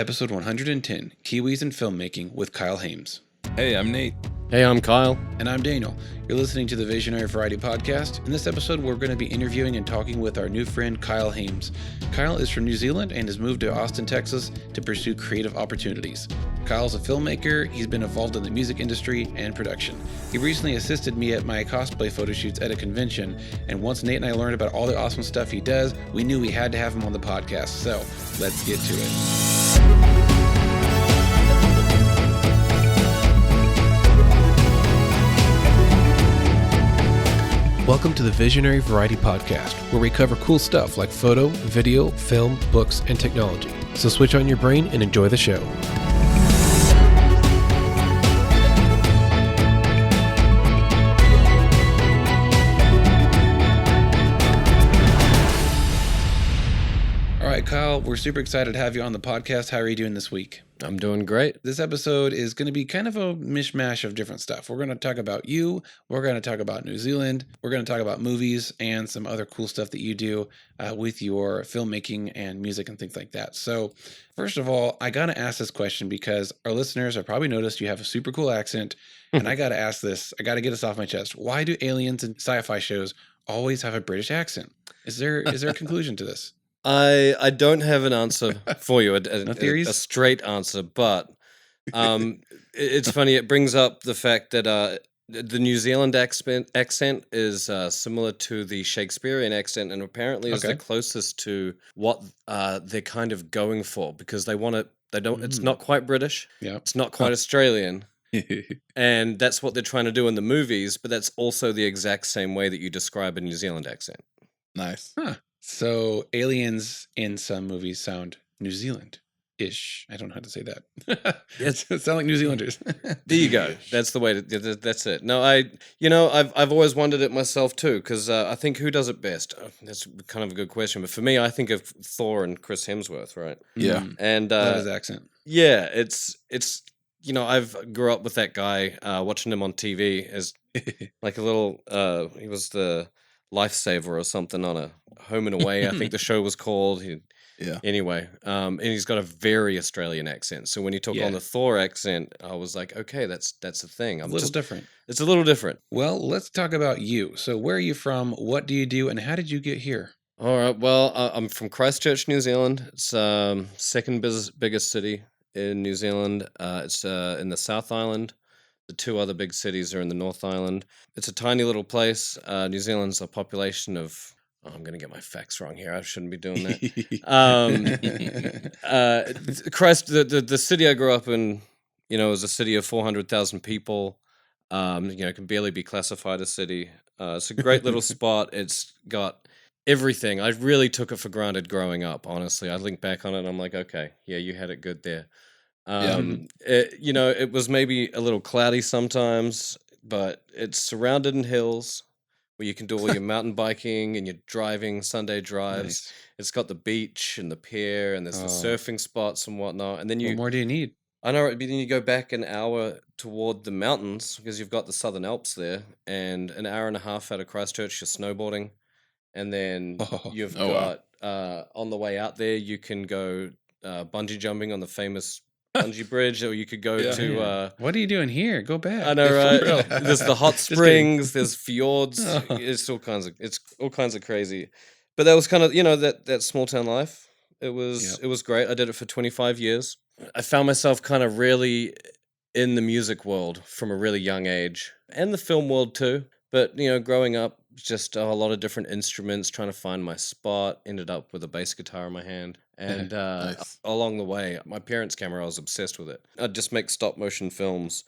Episode 110, Kiwis and Filmmaking with Kiel Hames. Hey, I'm Nate. Hey, I'm Kyle. And I'm Daniel. You're listening to the Visionary Variety Podcast. In this episode, we're going to be interviewing and talking with our new friend, Kiel Hames. Kiel is from New Zealand and has moved to Austin, Texas to pursue creative opportunities. Kyle's a filmmaker. He's been involved in the music industry and production. He recently assisted me at my cosplay photo shoots at a convention, and once Nate and I learned about all the awesome stuff he does, we knew we had to have him on the podcast. So let's get to it. Welcome to the Visionary Variety Podcast, where we cover cool stuff like photo, video, film, books, and technology. So switch on your brain and enjoy the show. All right, Kyle, we're super excited to have you on the podcast. How are you doing this week? I'm doing great. This episode is going to be kind of a mishmash of different stuff. We're going to talk about you. We're going to talk about New Zealand. We're going to talk about movies and some other cool stuff that you do with your filmmaking and music and things like that. So first of all, I got to ask this question because our listeners have probably noticed you have a super cool accent. And I got to ask this. I got to get this off my chest. Why do aliens and sci-fi shows always have a British accent? Is there a conclusion to this? I don't have an answer for you, No theories? a straight answer, but it's funny. It brings up the fact that the New Zealand accent is similar to the Shakespearean accent, and apparently is the closest to what they're kind of going for, because they want it. They don't. It's not quite British. Yeah. It's not quite Australian. And that's what they're trying to do in the movies, but that's also the exact same way that you describe a New Zealand accent. Nice. Huh. So aliens in some movies sound New Zealand-ish. I don't know how to say that. It sound like New Zealanders. There you go. That's the way to. That's it. No, I've always wondered it myself too, because I think who does it best? That's kind of a good question. But for me, I think of Thor and Chris Hemsworth, right? Yeah. And Love his accent. yeah, it's I've grew up with that guy, watching him on TV as like a little. He was the lifesaver or something on a Home and Away, I think the show was called. Anyway, and he's got a very Australian accent. So when he took on the Thor accent, I was like, okay, that's the thing. A little different. It's a little different. Well, let's talk about you. So where are you from? What do you do? And how did you get here? All right. Well, I'm from Christchurch, New Zealand. It's second biggest city in New Zealand. It's in the South Island. The two other big cities are in the North Island. It's a tiny little place. New Zealand's a population of... Oh, I'm going to get my facts wrong here. I shouldn't be doing that. The city I grew up in, is a city of 400,000 people. Can barely be classified a city. It's a great little spot. It's got everything. I really took it for granted growing up, honestly. I think back on it and I'm like, okay, yeah, you had it good there. It was maybe a little cloudy sometimes, but it's surrounded in hills where you can do all your mountain biking and your driving, Sunday drives. Nice. It's got the beach and the pier, and there's the surfing spots and whatnot. And then What more do you need? I know, but then you go back an hour toward the mountains because you've got the Southern Alps there, and an hour and a half out of Christchurch, you're snowboarding. And then you've got, on the way out there, you can go bungee jumping on the famous bungee bridge, or you could go to what are you doing here? Go back. I know, right? There's the hot springs, there's fjords. It's all kinds of crazy. But that was kind of, that small town life. It was great. I did it for 25 years. I found myself kind of really in the music world from a really young age, and the film world too. But, growing up, just a lot of different instruments, trying to find my spot, ended up with a bass guitar in my hand. And Nice. along the way, my parents' camera, I was obsessed with it. I'd just make stop motion films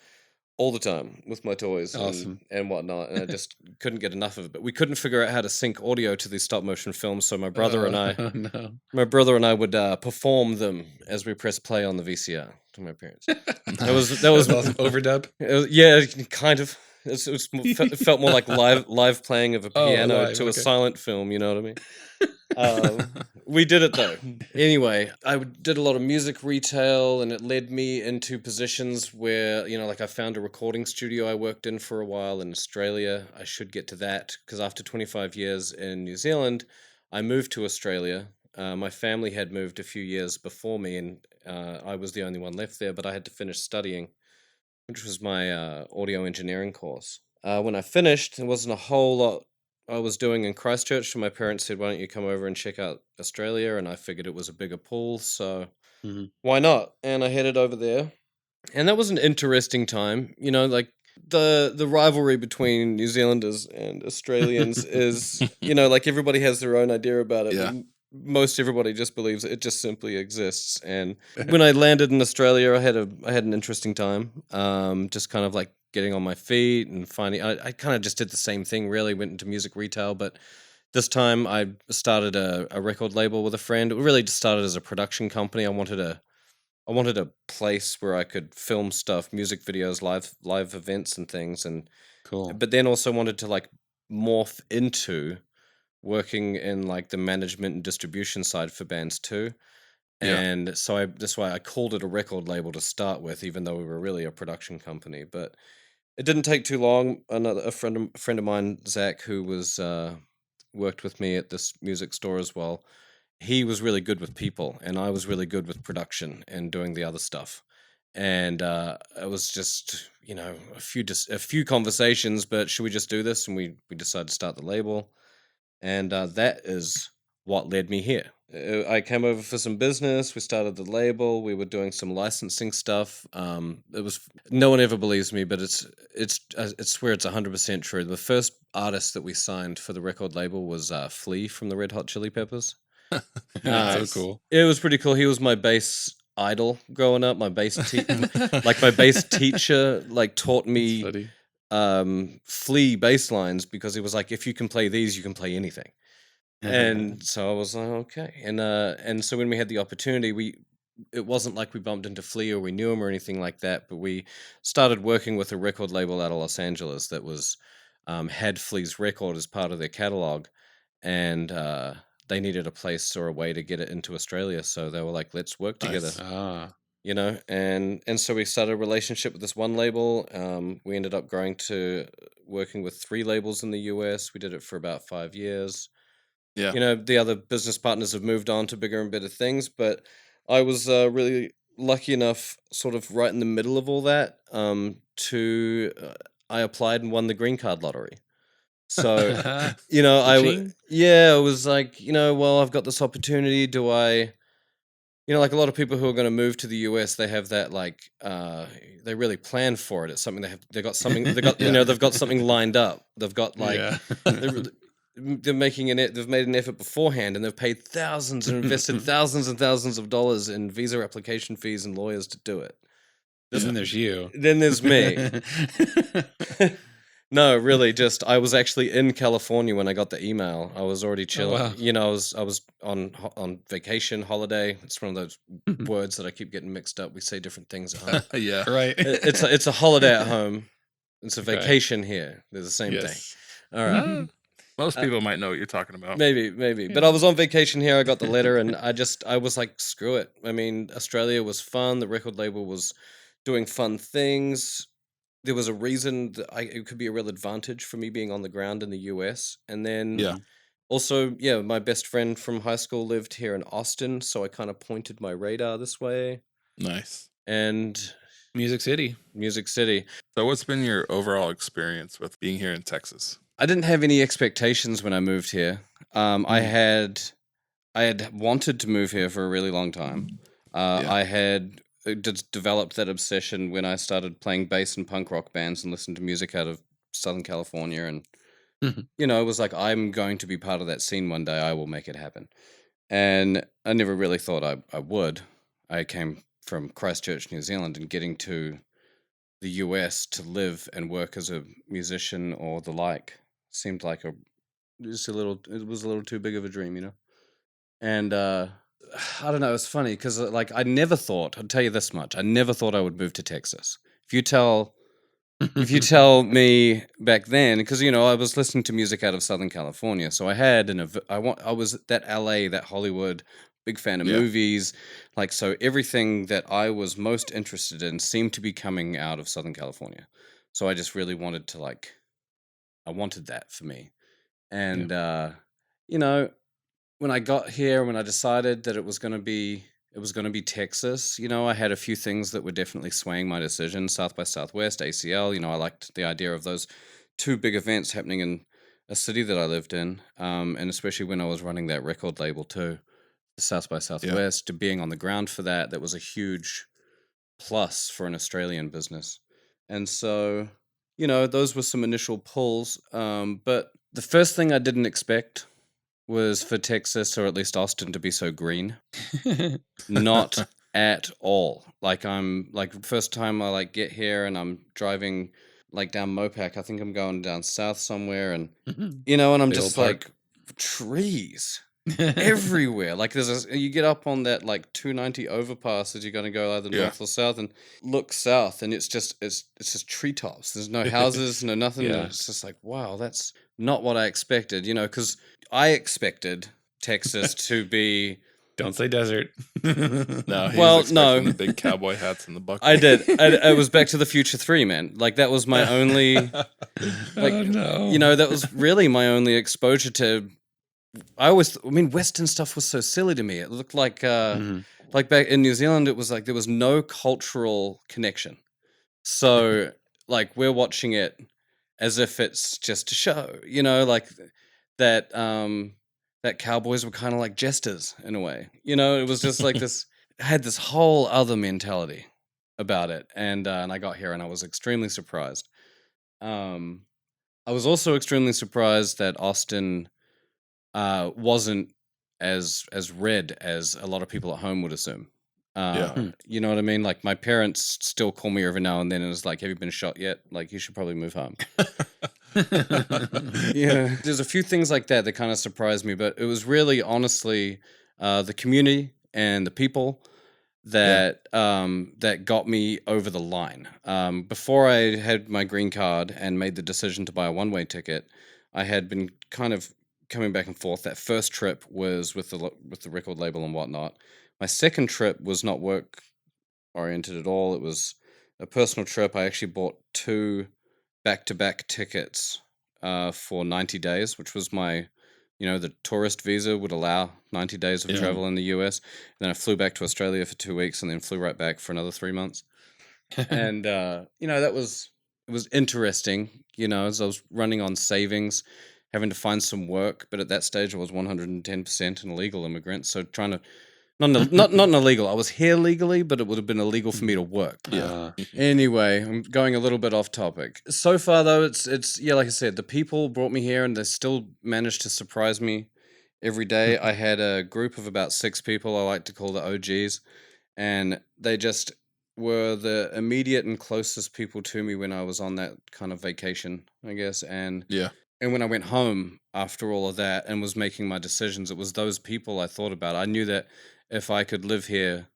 all the time with my toys and whatnot. And I just couldn't get enough of it. But we couldn't figure out how to sync audio to these stop motion films. So my brother and I would perform them as we press play on the VCR to my parents. That was awesome. Overdub. Yeah, kind of. It felt more like live playing of a piano to a silent film. You know what I mean? We did it though. Anyway, I did a lot of music retail, and it led me into positions where, I found a recording studio I worked in for a while in Australia. I should get to that because after 25 years in New Zealand, I moved to Australia. My family had moved a few years before me, and I was the only one left there, but I had to finish studying, which was my audio engineering course. When I finished, there wasn't a whole lot I was doing in Christchurch, so my parents said, "Why don't you come over and check out Australia?" And I figured it was a bigger pool, so Hmm. why not? And I headed over there, and that was an interesting time. Like the rivalry between New Zealanders and Australians is, like everybody has their own idea about it, but Yeah. most everybody just believes it just simply exists. And when I landed in Australia, I had an interesting time. Just kind of like getting on my feet and finding. I kind of just did the same thing. Really went into music retail, but this time I started a record label with a friend. It really just started as a production company. I wanted a place where I could film stuff, music videos, live events and things, Cool. but then also wanted to like morph into working in like the management and distribution side for bands too. Yeah. And so that's why I called it a record label to start with, even though we were really a production company. But it didn't take too long. A friend of mine, Zach, who was worked with me at this music store as well, he was really good with people, and I was really good with production and doing the other stuff. And it was just a few conversations, but should we just do this? And we decided to start the label, and that is what led me here. I came over for some business. We started the label. We were doing some licensing stuff. It was no one ever believes me, but I swear it's 100% true. The first artist that we signed for the record label was Flea from the Red Hot Chili Peppers. That's so cool. It was pretty cool. He was my bass idol growing up. My bass my bass teacher like taught me Flea bass lines, because he was like, if you can play these, you can play anything. And so I was like, okay. And so when we had the opportunity, it wasn't like we bumped into Flea or we knew him or anything like that, but we started working with a record label out of Los Angeles that was had Flea's record as part of their catalog, and they needed a place or a way to get it into Australia. So they were like, let's work together. Ah. And so we started a relationship with this one label. We ended up growing to working with 3 labels in the US. We did it for about 5 years. Yeah. The other business partners have moved on to bigger and better things, but I was really lucky enough, sort of right in the middle of all that, I applied and won the green card lottery. So, I was like, well, I've got this opportunity. Do I, like a lot of people who are going to move to the US, they have that like, they really plan for it. It's something they've got they've got something lined up. They've got like, they've made an effort beforehand, and they've paid thousands and invested thousands and thousands of dollars in visa application fees and lawyers to do it. Then there's you. Then there's me. No, really, just I was actually in California when I got the email. I was already chilling. Wow. I was on vacation, holiday. It's one of those words that I keep getting mixed up. We say different things at home. Yeah. Right. It's a holiday at home. It's a vacation here. They're the same thing. All right. Most people might know what you're talking about. Maybe. But I was on vacation here. I got the letter, and I was like, screw it. I mean, Australia was fun. The record label was doing fun things. There was a reason that it could be a real advantage for me being on the ground in the US. And then also, my best friend from high school lived here in Austin, so I kind of pointed my radar this way. Nice. And Music City. So what's been your overall experience with being here in Texas? I didn't have any expectations when I moved here. I had wanted to move here for a really long time. I had developed that obsession when I started playing bass in punk rock bands and listened to music out of Southern California. And, it was like, I'm going to be part of that scene one day. I will make it happen. And I never really thought I would. I came from Christchurch, New Zealand, and getting to the US to live and work as a musician or the like seemed like it was a little too big of a dream. And I don't know, it's funny because like I never thought, I'll tell you this much, I never thought I would move to Texas. If you tell me back then, because I was listening to music out of Southern California, so I had I was that LA, that Hollywood, big fan of movies, like, so everything that I was most interested in seemed to be coming out of Southern California. So I just really wanted to I wanted that for me. And when I got here, when I decided that it was going to be it was going to be Texas. I had a few things that were definitely swaying my decision. South by Southwest, ACL. I liked the idea of those two big events happening in a city that I lived in, and especially when I was running that record label too, the South by Southwest. To being on the ground for that was a huge plus for an Australian business, and so those were some initial pulls. But the first thing I didn't expect was for Texas, or at least Austin, to be so green. Not at all. I'm first time I get here and I'm driving down Mopac. I think I'm going down south somewhere, and and I'm Big just old park. trees everywhere. You get up on that 290 overpass as you're going to go either north or south, and look south, and it's just treetops. There's no houses, no nothing. Yeah. It's just wow, that's not what I expected. Because I expected Texas to be. Don't say desert. No, Well, expecting no. the big cowboy hats and the bucket. I did. It was Back to the Future 3, man. That was my only. Oh, no. That was really my only exposure to. Western stuff was so silly to me. It looked like back in New Zealand, it was there was no cultural connection. So we're watching it as if it's just a show, that cowboys were kind of like jesters in a way. It was just this. I had this whole other mentality about it, and I got here and I was extremely surprised. I was also extremely surprised that Austin wasn't as red as a lot of people at home would assume. You know what I mean? My parents still call me every now and then and it's have you been shot yet? You should probably move home. Yeah. There's a few things like that kind of surprised me, but it was really honestly the community and the people that that got me over the line. Before I had my green card and made the decision to buy a one-way ticket, I had been kind of coming back and forth. That first trip was with the record label and whatnot. My second trip was not work oriented at all. It was a personal trip. I actually bought 2 back-to-back tickets for 90 days, which was my, the tourist visa would allow 90 days of travel in the US. And then I flew back to Australia for 2 weeks and then flew right back for another 3 months. And, it was interesting, as I was running on savings, having to find some work. But at that stage, I was 110% an illegal immigrant. So trying to, not an illegal. I was here legally, but it would have been illegal for me to work. Anyway, I'm going a little bit off topic. So far, though, it's like I said, the people brought me here, and they still managed to surprise me every day. I had a group of about 6 people I like to call the OGs, and they just were the immediate and closest people to me when I was on that kind of vacation, I guess. And when I went home after all of that and was making my decisions, it was those people I thought about. I knew that if I could live here,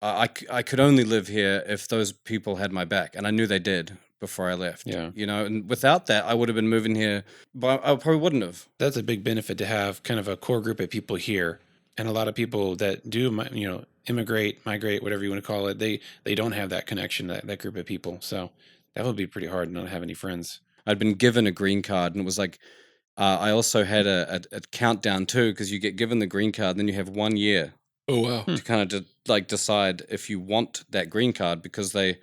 I could only live here if those people had my back. And I knew they did before I left. Yeah. And without that, I would have been moving here, but I probably wouldn't have. That's a big benefit to have kind of a core group of people here. And a lot of people that do, immigrate, migrate, whatever you want to call it, they don't have that connection, that group of people. So that would be pretty hard not to have any friends. I'd been given a green card, and it was I also had a countdown too, because you get given the green card, and then you have 1 year. Oh, wow. To kind of decide if you want that green card, because they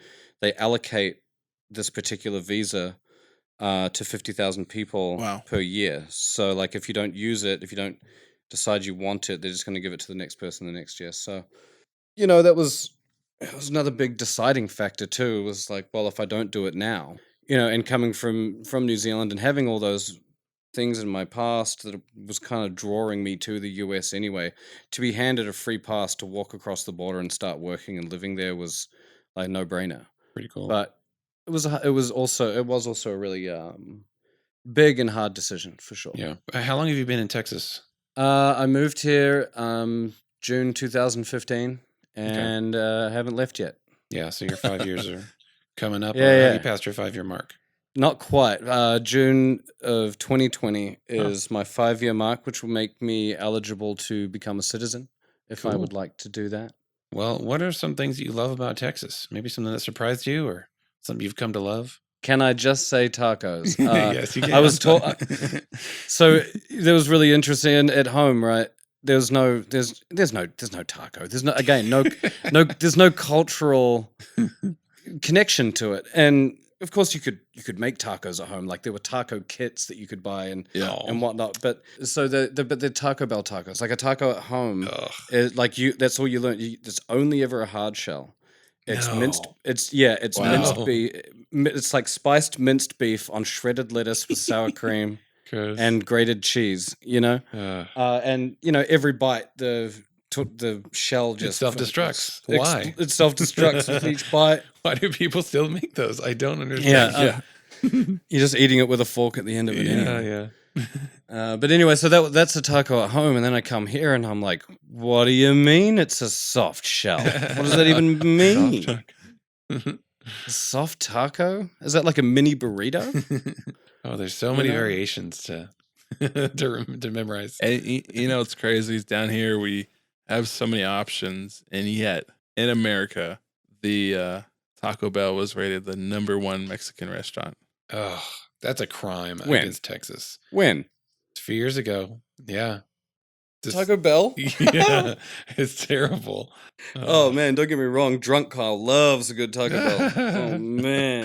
allocate this particular visa to 50,000 people per year. So if you don't use it, if you don't decide you want it, they're just going to give it to the next person the next year. So, it was another big deciding factor too. It was well, if I don't do it now, and coming from New Zealand and having all those things in my past that was kind of drawing me to the US anyway, to be handed a free pass to walk across the border and start working and living there was a no-brainer. Pretty cool. But it was also a really big and hard decision for sure. Yeah. How long have you been in Texas? I moved here June 2015 and haven't left yet. Yeah, so your 5 years are coming up. Yeah. You passed your 5-year mark. Not quite. June of 2020 is my 5-year mark, which will make me eligible to become a citizen if I would like to do that. Well, what are some things that you love about Texas? Maybe something that surprised you or something you've come to love? Can I just say tacos? Yes, you can. I was told. So that was really interesting at home, right? there's no taco. There's there's no cultural connection to it. And of course you could make tacos at home. Like there were taco kits that you could buy and whatnot. But so the Taco Bell tacos, like a taco at home, that's all you learn. It's only ever a hard shell. It's minced. It's minced beef. It's like spiced minced beef on shredded lettuce with sour cream and grated cheese. And every bite the shell just self-destructs. Why? It self-destructs with each bite. Why do people still make those? I don't understand. You're just eating it with a fork at the end of it. Yeah. But anyway, so that's a taco at home, and then I come here and I'm like, what do you mean it's a soft shell? What does that even mean? A soft taco? Is that like a mini burrito? Oh, there's so many variations to memorize. And, it's crazy. Down here we have so many options, and yet in America, the Taco Bell was rated the #1 Mexican restaurant. Oh, that's a crime against Texas. When? A few years ago. Yeah. Taco Bell? Yeah, it's terrible. Oh man, don't get me wrong. Drunk Kyle loves a good Taco Bell.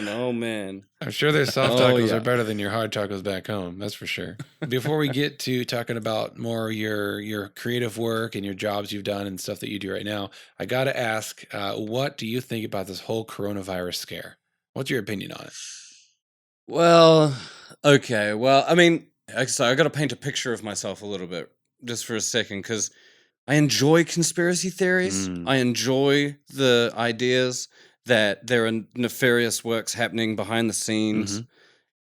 Oh man. I'm sure their soft tacos are better than your hard tacos back home. That's for sure. Before we get to talking about more your creative work and your jobs you've done and stuff that you do right now, I got to ask, what do you think about this whole coronavirus scare? What's your opinion on it? Well, okay. Well, I mean, so I got to paint a picture of myself a little bit. Just for a second, because I enjoy conspiracy theories. I enjoy the ideas that there are nefarious works happening behind the scenes.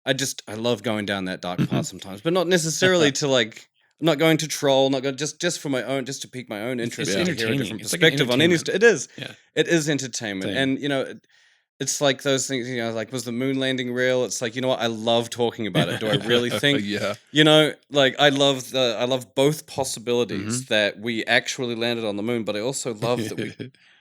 I love going down that dark path sometimes, but not necessarily to like. I'm not going to troll. Not going just for my own, just to pique my own interest and to hear a different perspective on any. It is. Yeah. It is entertainment, and it's like those things, like, was the moon landing real? It's like, what? I love talking about it. Do I really think? Like I love both possibilities that we actually landed on the moon, but I also love that we,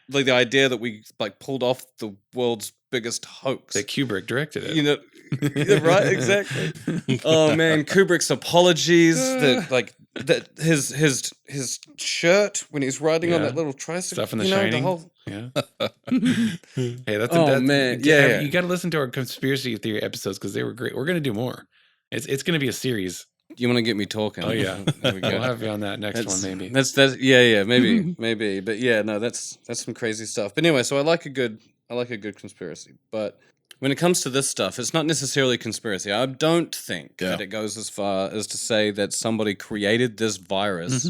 like the idea that we like pulled off the world's biggest hoax. That Kubrick directed it. Right? Exactly. Oh man, Kubrick's apologies. That his shirt when he's riding on that little tricycle. Stuff in The Shining. Yeah. Hey, man. You got to listen to our conspiracy theory episodes because they were great. We're going to do more. It's going to be a series. You want to get me talking? Oh yeah, we'll have you on that next one maybe. That's maybe. But yeah, no, that's some crazy stuff. But anyway, so I like a good conspiracy. But when it comes to this stuff, it's not necessarily conspiracy. I don't think that it goes as far as to say that somebody created this virus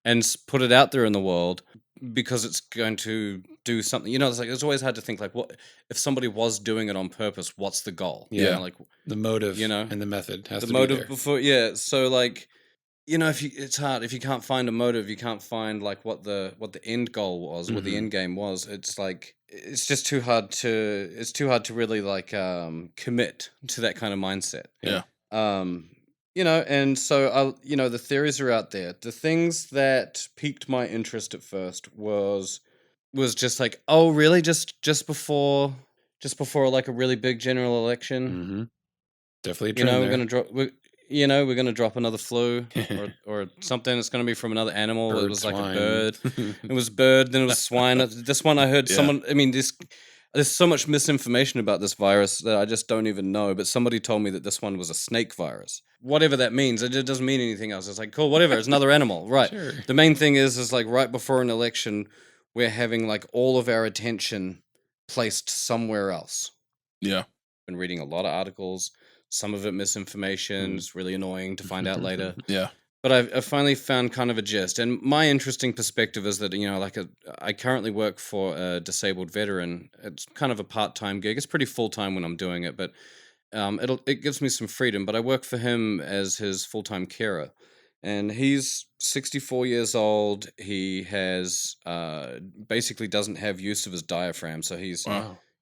and put it out there in the world because it's going to do something. It's always hard to think, like, what if somebody was doing it on purpose? What's the goal? Yeah, like the motive, and the method has the to motive be there. before. Yeah, so like, it's hard if you can't find a motive, you can't find like what the end goal was, what the end game was. It's like it's just too hard to really like commit to that kind of mindset. Yeah. And so the theories are out there. The things that piqued my interest at first was just like, oh, really? Just before like a really big general election. Definitely. We're gonna drop. We're gonna drop another flu or something. It's gonna be from another animal. Bird, it was like swine. a bird. It was bird. Then it was swine. This one I heard someone. I mean, there's so much misinformation about this virus that I just don't even know. But somebody told me that this one was a snake virus. Whatever that means, it doesn't mean anything else. It's like, cool, whatever. It's another animal, right? Sure. The main thing is like right before an election, we're having like all of our attention placed somewhere else. Yeah. Been reading a lot of articles. Some of it misinformation. It's really annoying to find out later. Yeah. But I've finally found kind of a gist. And my interesting perspective is that, I currently work for a disabled veteran. It's kind of a part-time gig. It's pretty full-time when I'm doing it, but it gives me some freedom. But I work for him as his full-time carer. And he's 64 years old. He has basically doesn't have use of his diaphragm. So he's,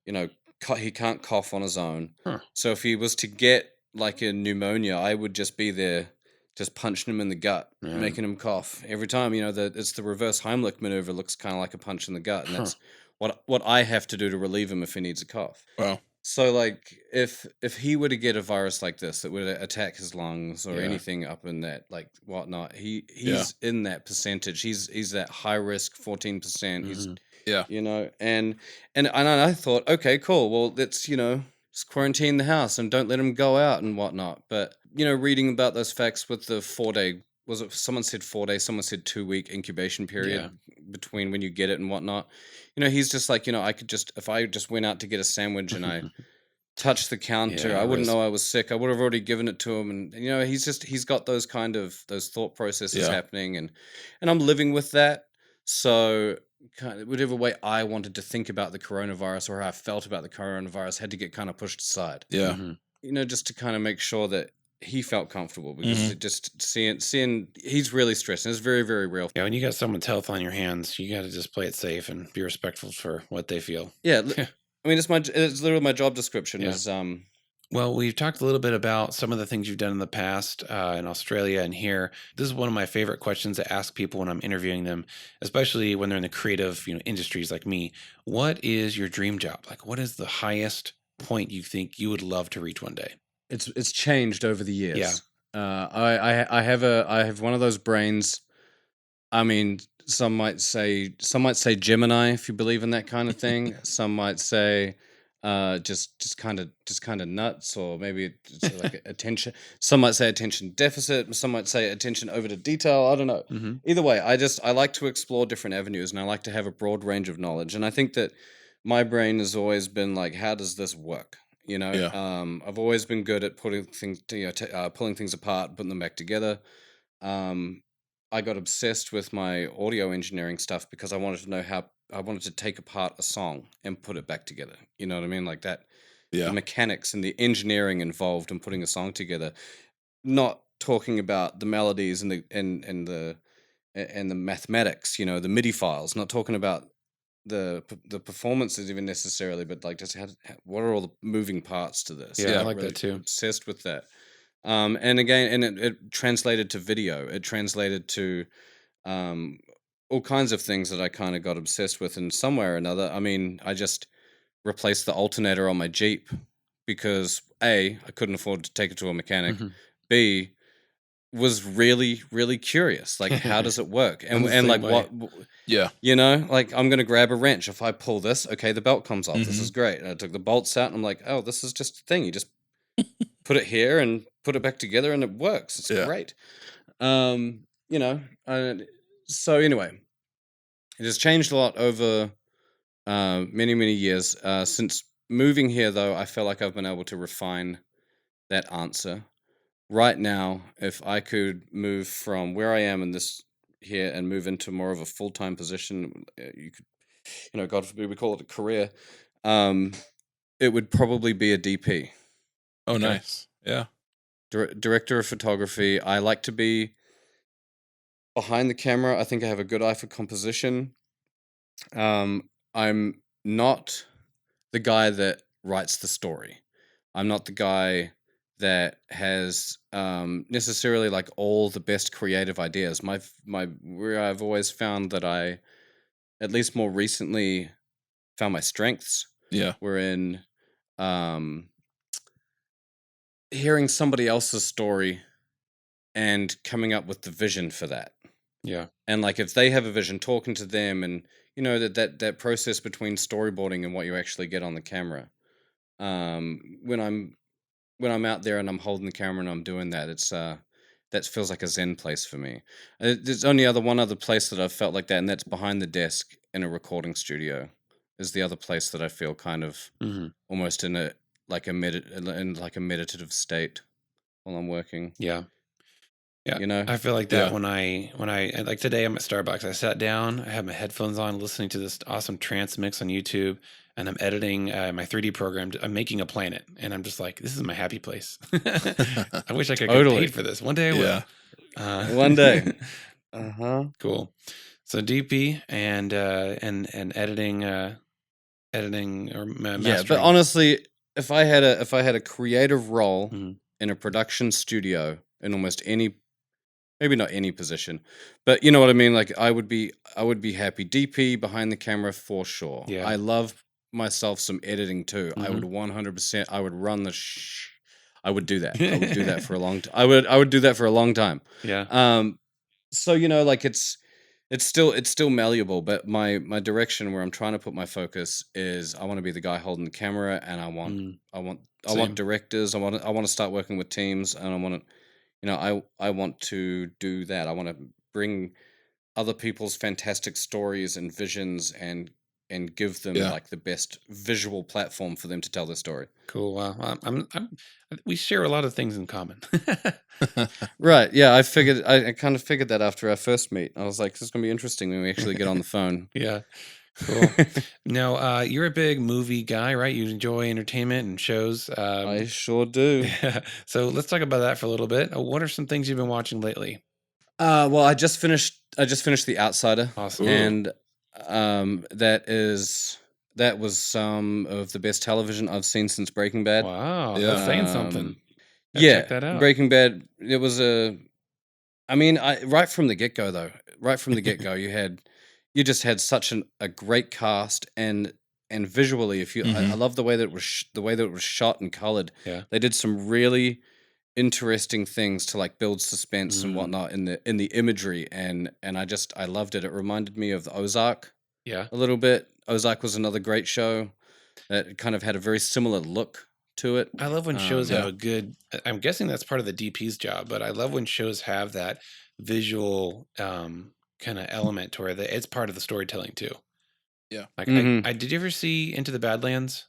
he can't cough on his own. Huh. So if he was to get like a pneumonia, I would just be there, just punching him in the gut, making him cough every time. It's the reverse Heimlich maneuver. Looks kind of like a punch in the gut, and that's what I have to do to relieve him if he needs a cough. Wow. So like if he were to get a virus like this that would attack his lungs or Yeah. anything up in that like whatnot, Yeah. he's in that percentage. He's that high risk 14%. He's Mhm. Yeah. and I thought, okay, cool. Well, let's just quarantine the house and don't let him go out and whatnot. But reading about those facts with the 4 day, was it someone said 4 day, someone said 2 week incubation period between when you get it and whatnot. He's just like, I could just, if I just went out to get a sandwich and I touched the counter, Yeah, I wouldn't risk. know I was sick. I would have already given it to him. And he's got those those thought processes Yeah. happening, and I'm living with that. So kind of whatever way I wanted to think about the coronavirus or how I felt about the coronavirus had to get kind of pushed aside. Yeah. Mhm. Just to kind of make sure that he felt comfortable, because Mhm. it just seeing he's really stressed, and it's very, very real. Yeah, when you got someone's health on your hands, you got to just play it safe and be respectful for what they feel. Yeah, I mean, it's literally my job description Yeah. is Well, we've talked a little bit about some of the things you've done in the past in Australia and here. This is one of my favorite questions to ask people when I'm interviewing them, especially when they're in the creative, industries like me. What is your dream job? Like, what is the highest point you think you would love to reach one day? it's changed over the years. Yeah. I have one of those brains. I mean, some might say Gemini, if you believe in that kind of thing. Some might say just kind of nuts, or maybe it's like attention. Some might say attention deficit. Some might say attention over to detail. I don't know. Mm-hmm. Either way, I like to explore different avenues, and I like to have a broad range of knowledge. And I think that my brain has always been like, how does this work? Yeah. I've always been good at putting things, pulling things apart, putting them back together. I got obsessed with my audio engineering stuff because I wanted to know how I wanted to take apart a song and put it back together. You know what I mean? Like that, the Yeah. mechanics and the engineering involved in putting a song together. Not talking about the melodies and the mathematics. The MIDI files. Not talking about the performances even necessarily, but like just what are all the moving parts to this? Yeah, I got like that too. Obsessed with that. And again, and it translated to video. It translated to um, all kinds of things that I kind of got obsessed with in some way or another. I mean, I just replaced the alternator on my Jeep because A, I couldn't afford to take it to a mechanic. Mhm. B, was really, really curious. Like, how does it work? I'm the And like, same way. Yeah. like I'm gonna grab a wrench. If I pull this, okay, the belt comes off. This Mhm. is great. And I took the bolts out, and I'm like, oh, this is just a thing. You just put it here and put it back together, and it works. It's Yeah. great. Um, you know. So anyway, it has changed a lot over many, many years. Since moving here, though, I feel like I've been able to refine that answer. Right now, if I could move from where I am in this here and move into more of a full-time position, you could, God forbid we call it a career, um, it would probably be a DP, Oh, Okay. nice. Yeah. Director of photography. I like to be behind the camera. I think I have a good eye for composition. I'm not the guy that writes the story. I'm not the guy that has necessarily like all the best creative ideas. Where I've always found that I, at least more recently, found my strengths Yeah. were in um, hearing somebody else's story and coming up with the vision for that. Yeah. And like if they have a vision, talking to them, and that process between storyboarding and what you actually get on the camera. When I'm out there and I'm holding the camera and I'm doing that, it's that feels like a zen place for me. There's only one other place that I've felt like that, and that's behind the desk in a recording studio. Is the other place that I feel kind of Hmm. almost in a like a meditative state while I'm working. Yeah. Yeah. You know? I feel like that Yeah. when I like today I'm at Starbucks. I sat down, I had my headphones on, listening to this awesome trance mix on YouTube, and I'm editing my 3D program. I'm making a planet, and I'm just like, this is my happy place. I wish I could get Totally. paid for this. One day I will. Yeah. One day. Uh-huh. Cool. So DP and editing or mastering. Yeah, but honestly, if I had a creative role Mhm. in a production studio in almost any, maybe not any position, but you know what I mean, like I would be happy DP behind the camera for sure. Yeah. I love myself some editing too. I would 100%. I would run the. I would do that. I would do that for a long time. I would do that for a long time. Yeah. So like it's still malleable, but my direction where I'm trying to put my focus is I want to be the guy holding the camera, and I want Same. directors. I want to start working with teams, and I want to I want to do that. I want to bring other people's fantastic stories and visions and give them Yeah. like the best visual platform for them to tell their story. Cool. Wow. We share a lot of things in common. Right. Yeah. I kind of figured that after our first meet. I was like, this is going to be interesting when we actually get on the phone. Yeah. Cool. Now, you're a big movie guy, right? You enjoy entertainment and shows. I sure do. Yeah. So let's talk about that for a little bit. What are some things you've been watching lately? Well, I just finished The Outsider. Awesome. And that was some of the best television I've seen since Breaking Bad. Wow. Yeah. That's saying something. Gotta Yeah, check that out. Breaking Bad. It was right from the get go though. Right from the get go, you just had such a great cast, and visually, if you, I love the way that it was the way that it was shot and colored. Yeah. They did some really interesting things to like build suspense and whatnot in the imagery, and I loved it. It reminded me of Ozark Yeah. a little bit. Ozark was another great show that kind of had a very similar look to it. I love when shows Yeah. have a good. I'm guessing that's part of the DP's job, but I love when shows have that visual kind of element to where it's part of the storytelling too. Yeah. Like Mhm. did you ever see Into the Badlands?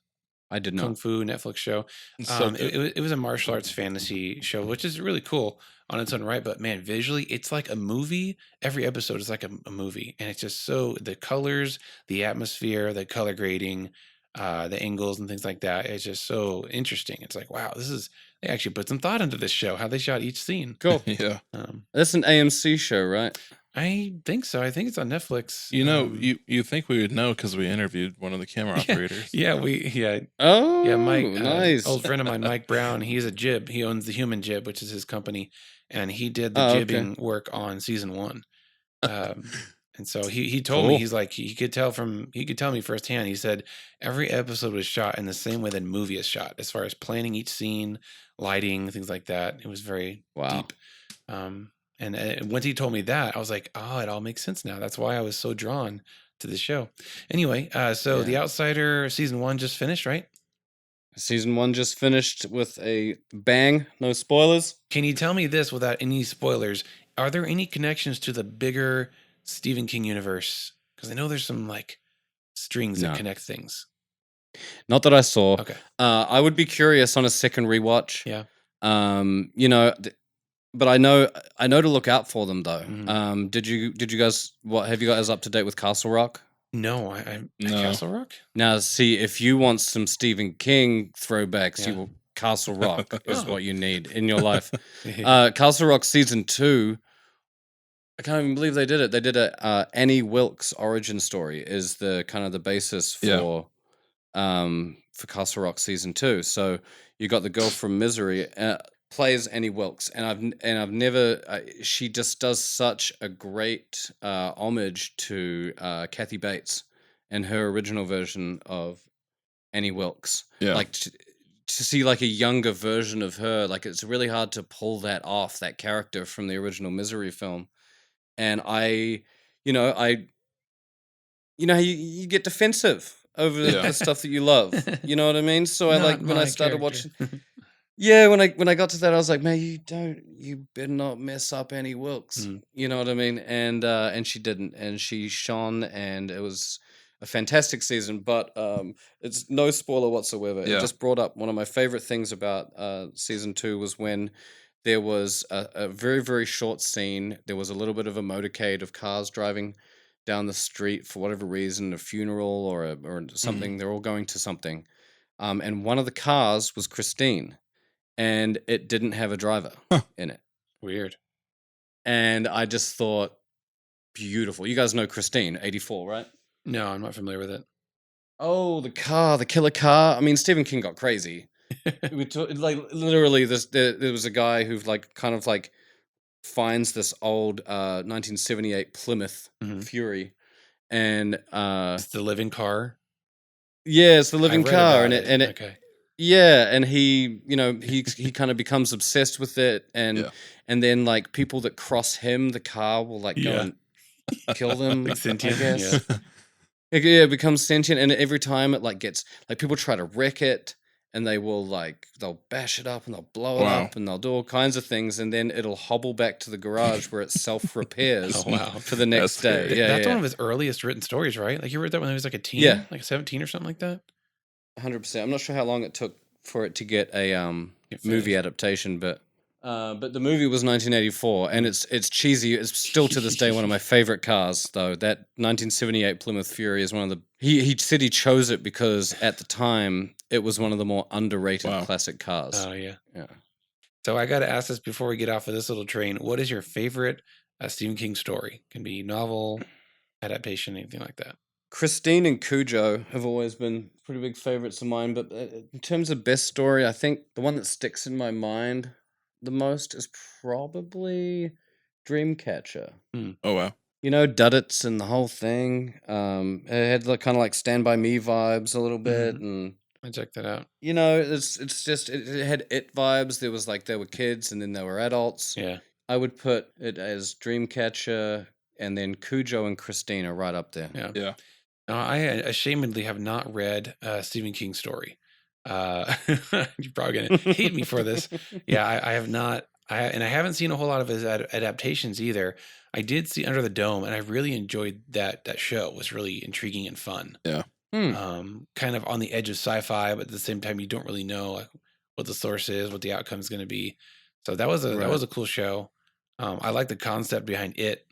I did Kung not. Fu Netflix show. It's so It, good. it was a martial arts fantasy show, which is really cool on its own right. But man, visually, it's like a movie. Every episode is like a movie, and it's just so the colors, the atmosphere, the color grading, the angles, and things like that. It's just so interesting. It's like wow, they actually put some thought into this show. How they shot each scene. Cool. Yeah. That's an AMC show, right? I think so. I think it's on Netflix. You know, you think we would know because we interviewed one of the camera operators. Yeah, Oh, yeah, Mike, nice. old friend of mine, Mike Brown. He's a jib. He owns the Human Jib, which is his company, and he did the Oh, okay. jibbing work on season 1. And so he told me Cool. he's like he could tell me firsthand. He said every episode was shot in the same way that a movie is shot, as far as planning each scene, lighting, things like that. It was very Wow. deep. And once he told me that, I was like, oh, it all makes sense now. That's why I was so drawn to the show. Anyway, so Yeah. The Outsider season 1 just finished, right? Season 1 just finished with a bang. No spoilers. Can you tell me this without any spoilers? Are there any connections to the bigger Stephen King universe? Because I know there's some like strings that No. connect things. Not that I saw. Okay. I would be curious on a second rewatch. Yeah. But I know to look out for them though. Mhm. Did you guys have you guys up to date with Castle Rock? No, I No. Castle Rock? Now, see, if you want some Stephen King throwbacks, Yeah. Castle Rock is Oh. what you need in your life. Castle Rock season 2. I can't even believe they did it. They did a Annie Wilkes origin story is the kind of the basis for Castle Rock season 2. So you got the girl from Misery plays Annie Wilkes, and I've never. She just does such a great homage to Kathy Bates and her original version of Annie Wilkes. Yeah. Like to see like a younger version of her, like it's really hard to pull that off, that character from the original Misery film. And you get defensive over Yeah. the stuff that you love. You know what I mean? So I like Not when I my started character. watching. Yeah, when I got to that, I was like, man, you better not mess up Annie Wilkes. Mm. You know what I mean? And she didn't, and she shone, and it was a fantastic season. But it's no spoiler whatsoever. It Yeah. just brought up one of my favorite things about season 2 was when there was a very, very short scene. There was a little bit of a motorcade of cars driving down the street for whatever reason, a funeral or something. They're all going to something. And one of the cars was Christine, and it didn't have a driver in it. Weird. And I just thought, beautiful. You guys know Christine, 84, right? No, I'm not familiar with it. Oh, the killer car. I mean, Stephen King got crazy. Literally, there was a guy who kind of finds this old 1978 Plymouth Mhm. Fury, and It's the living car. Yeah, it's the I living read car, about and it Okay. yeah, and he kind of becomes obsessed with it, Yeah. and then like people that cross him, the car will like go Yeah. and kill them. Like I sentient, guess. yeah. It becomes sentient, and every time it like gets like people try to wreck it, and they'll bash it up and they'll blow it Wow. up and they'll do all kinds of things, and then it'll hobble back to the garage where it self repairs Oh, wow. for the next day. scary. Yeah, That's one yeah, of his earliest written stories, right? Like, he wrote that when he was like a teen? yeah, Like 17 or something like that? 100%. I'm not sure how long it took for it to get a Get movie finished. adaptation, but the movie was 1984, and it's cheesy. It's still to this day one of my favorite cars, though. That 1978 Plymouth Fury is one of the. He said he chose it because at the time it was one of the more underrated Wow. classic cars. Oh, yeah. Yeah. So I got to ask this before we get off of this little train. What is your favorite Stephen King story? Can be novel, adaptation, anything like that. Christine and Cujo have always been pretty big favorites of mine, but in terms of best story, I think the one that sticks in my mind the most is probably Dreamcatcher. Oh wow. You know, Duddits and the whole thing. It had like kind of like Stand By Me vibes a little bit, and I checked that out. you know, it's just it had it vibes. There were kids, and then there were adults. Yeah. I would put it as Dreamcatcher, and then Cujo and Christina right up there. Yeah. Yeah. I ashamedly have not read a Stephen King story. You're probably gonna hate me for this. Yeah, I have not. And I haven't seen a whole lot of his adaptations either. I did see Under the Dome, and I really enjoyed that show. It was really intriguing and fun. Kind of on the edge of sci-fi, but at the same time, you don't really know like, what the source is, what the outcome is going to be. So that was a cool show. I like the concept behind it.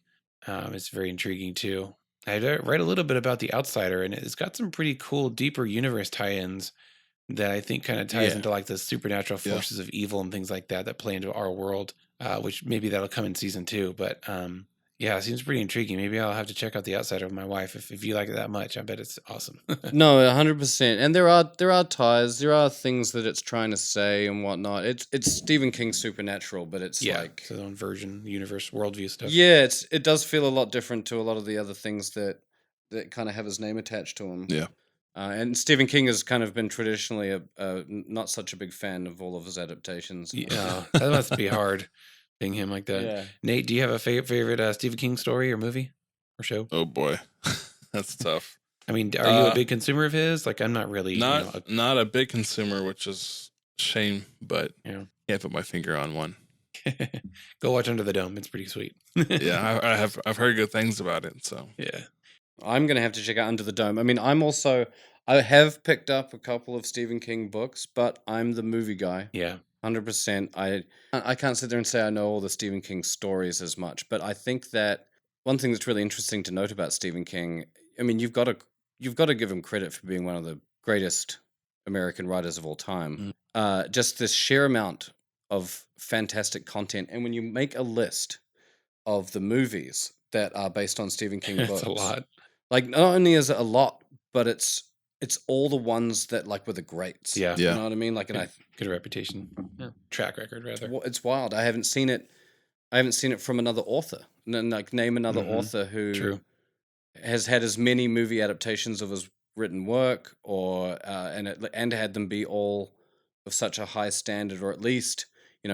It's very intriguing too. I read a little bit about The Outsider, and it's got some pretty cool, deeper universe tie-ins that I think kind of ties Yeah. into like the supernatural Yeah. forces of evil and things like that play into our world, which maybe that'll come in season 2. But yeah, it seems pretty intriguing. Maybe I'll have to check out The Outsider with my wife if you like it that much. I bet it's awesome. No, 100%. And there are ties, there are things that it's trying to say and whatnot. It's Stephen King supernatural, but it's Yeah, like it's its own version, universe, worldview stuff. yeah, it does feel a lot different to a lot of the other things that kind of have his name attached to them. Yeah. And Stephen King has kind of been traditionally not such a big fan of all of his adaptations. Yeah, that must be hard being him like that. Yeah. Nate, do you have a favorite Stephen King story or movie or show? Oh boy. That's tough. I mean, are you a big consumer of his? Like, I'm not really. Not a big consumer, which is a shame, but Yeah. can't put my finger on one. Go watch Under the Dome. It's pretty sweet. Yeah, I've heard good things about it. So Yeah. I'm gonna have to check out Under the Dome. I mean, I have picked up a couple of Stephen King books, but I'm the movie guy. Yeah. 100%. I can't sit there and say I know all the Stephen King stories as much, but I think that one thing that's really interesting to note about Stephen King, I mean, you've got to give him credit for being one of the greatest American writers of all time. Just this sheer amount of fantastic content, and when you make a list of the movies that are based on Stephen King books, It's a lot. like not only is it a lot, but it's all the ones that like were the greats. Yeah. You Yeah. know what I mean? Like, and Good reputation. Yeah. Track record, rather. it's wild. I haven't seen it from another author. Like name another author who True. has had as many movie adaptations of his written work, or and had them be all of such a high standard, or at least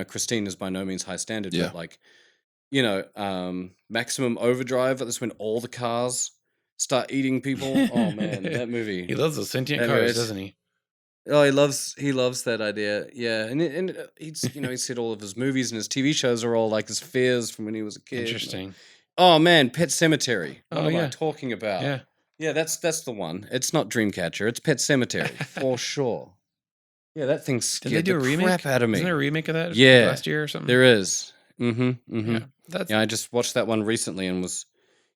Christine is by no means high standard, Yeah. but like Maximum Overdrive. That's when all the cars start eating people. Oh man, that movie. He loves those sentient That cars, movie is- doesn't he? Oh, he loves that idea. Yeah, and he's he said all of his movies and his TV shows are all like his fears from when he was a kid. Interesting. Oh man, Pet Cemetery. What Oh, am I yeah. talking about? Yeah. Yeah, that's the one. It's not Dreamcatcher. It's Pet Cemetery for sure. Yeah, that thing Did scared they do a the remake? crap out of me. Isn't there a remake of that? Yeah. Last year or something? There is. Mm-hmm. Yeah. That's Yeah, I just watched that one recently and was,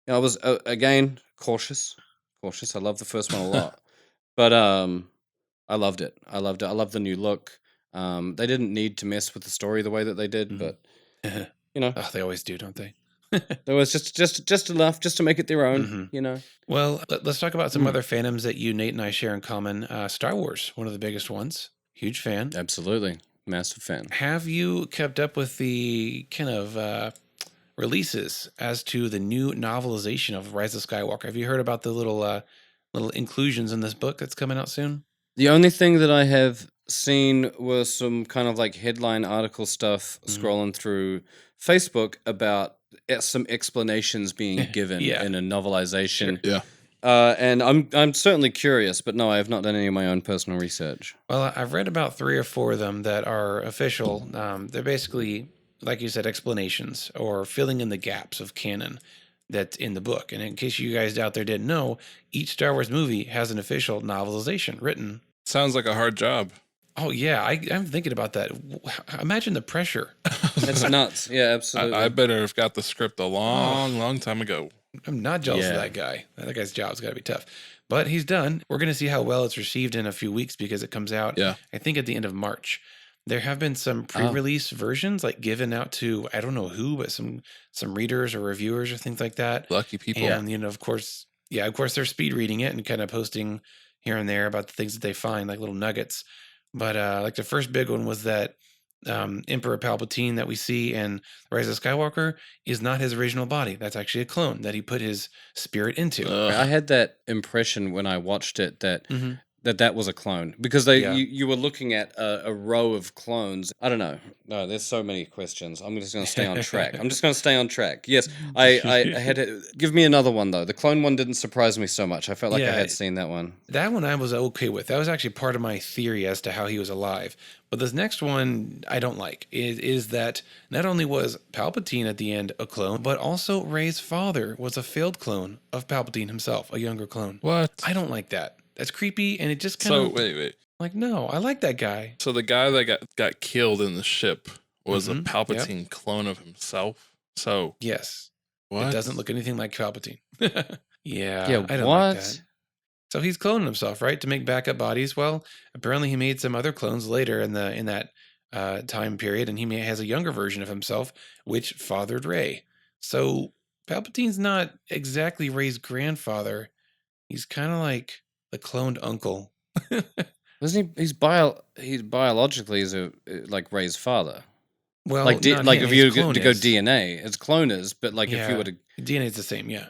I was again cautious. I love the first one a lot, but I loved it. I loved the new look. They didn't need to mess with the story the way that they did, Mhm. but oh, they always do, don't they? there was just enough just to make it their own. Mhm. Well, let's talk about some Mm. other fandoms that you, Nate, and I share in common. Star Wars, one of the biggest ones. Huge fan. Absolutely, massive fan. Have you kept up with the kind of releases as to the new novelization of Rise of Skywalker? Have you heard about the little little inclusions in this book that's coming out soon? The only thing that I have seen was some kind of like headline article stuff scrolling through Facebook about some explanations being given in a novelization. Yeah. And I'm certainly curious, but no, I have not done any of my own personal research. Well, I've read about 3 or 4 of them that are official. They're basically, like you said, explanations or filling in the gaps of canon that's in the book. And in case you guys out there didn't know, each Star Wars movie has an official novelization written. Sounds like a hard job. Oh, yeah. I'm thinking about that. Imagine the pressure. That's nuts. Yeah, absolutely. I better have got the script a long time ago. I'm not jealous of that guy. That guy's job's got to be tough. But he's done. We're going to see how well it's received in a few weeks because it comes out, I think, at the end of March. There have been some pre-release versions like given out to, I don't know who, but some readers or reviewers or things like that. Lucky people. And, of course, they're speed reading it and kind of posting here and there about the things that they find, like little nuggets. But like the first big one was that Emperor Palpatine that we see in Rise of Skywalker is not his original body. That's actually a clone that he put his spirit into. I had that impression when I watched it that that was a clone because you were looking at a row of clones. I don't know. No, there's so many questions. I'm just going to stay on track. Yes, I had to give me another one though. The clone one didn't surprise me so much. I felt like I had seen that one. That one I was okay with. That was actually part of my theory as to how he was alive. But this next one I don't like. Is that not only was Palpatine at the end a clone, but also Rey's father was a failed clone of Palpatine himself, a younger clone. What? I don't like that. That's creepy, and it just kind of... So, wait. Like, no, I like that guy. So the guy that got killed in the ship was a Palpatine clone of himself? So... Yes. What? It doesn't look anything like Palpatine. Yeah, I don't what? like that. So he's cloning himself, right, to make backup bodies. Well, apparently he made some other clones later in that time period, and he has a younger version of himself, which fathered Rey. So Palpatine's not exactly Rey's grandfather. He's kind of like the cloned uncle. Wasn't he? He's biologically like Rey's father. Well, like if you were to go is. DNA, it's cloners, but like if you were to DNA is the same, yeah.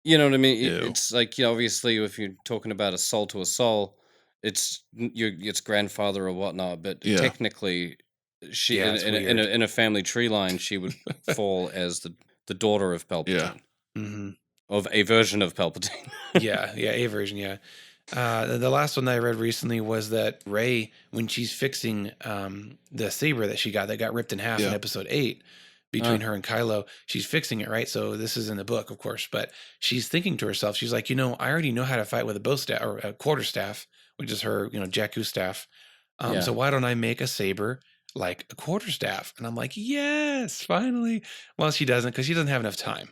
You know what I mean? Ew. It's like, obviously, if you're talking about a soul to a soul, it's grandfather or whatnot. But technically, she in a family tree line, she would fall as the daughter of Palpatine, of a version of Palpatine. a version, yeah. The last one that I read recently was that Rey, when she's fixing the saber that she that got ripped in half in Episode 8. Between her and Kylo, she's fixing it, right? So this is in the book, of course, but she's thinking to herself, she's like, I already know how to fight with a bow staff or a quarterstaff, which is her, Jakku staff. So why don't I make a saber like a quarterstaff? And I'm like, yes, finally. Well, she doesn't because she doesn't have enough time.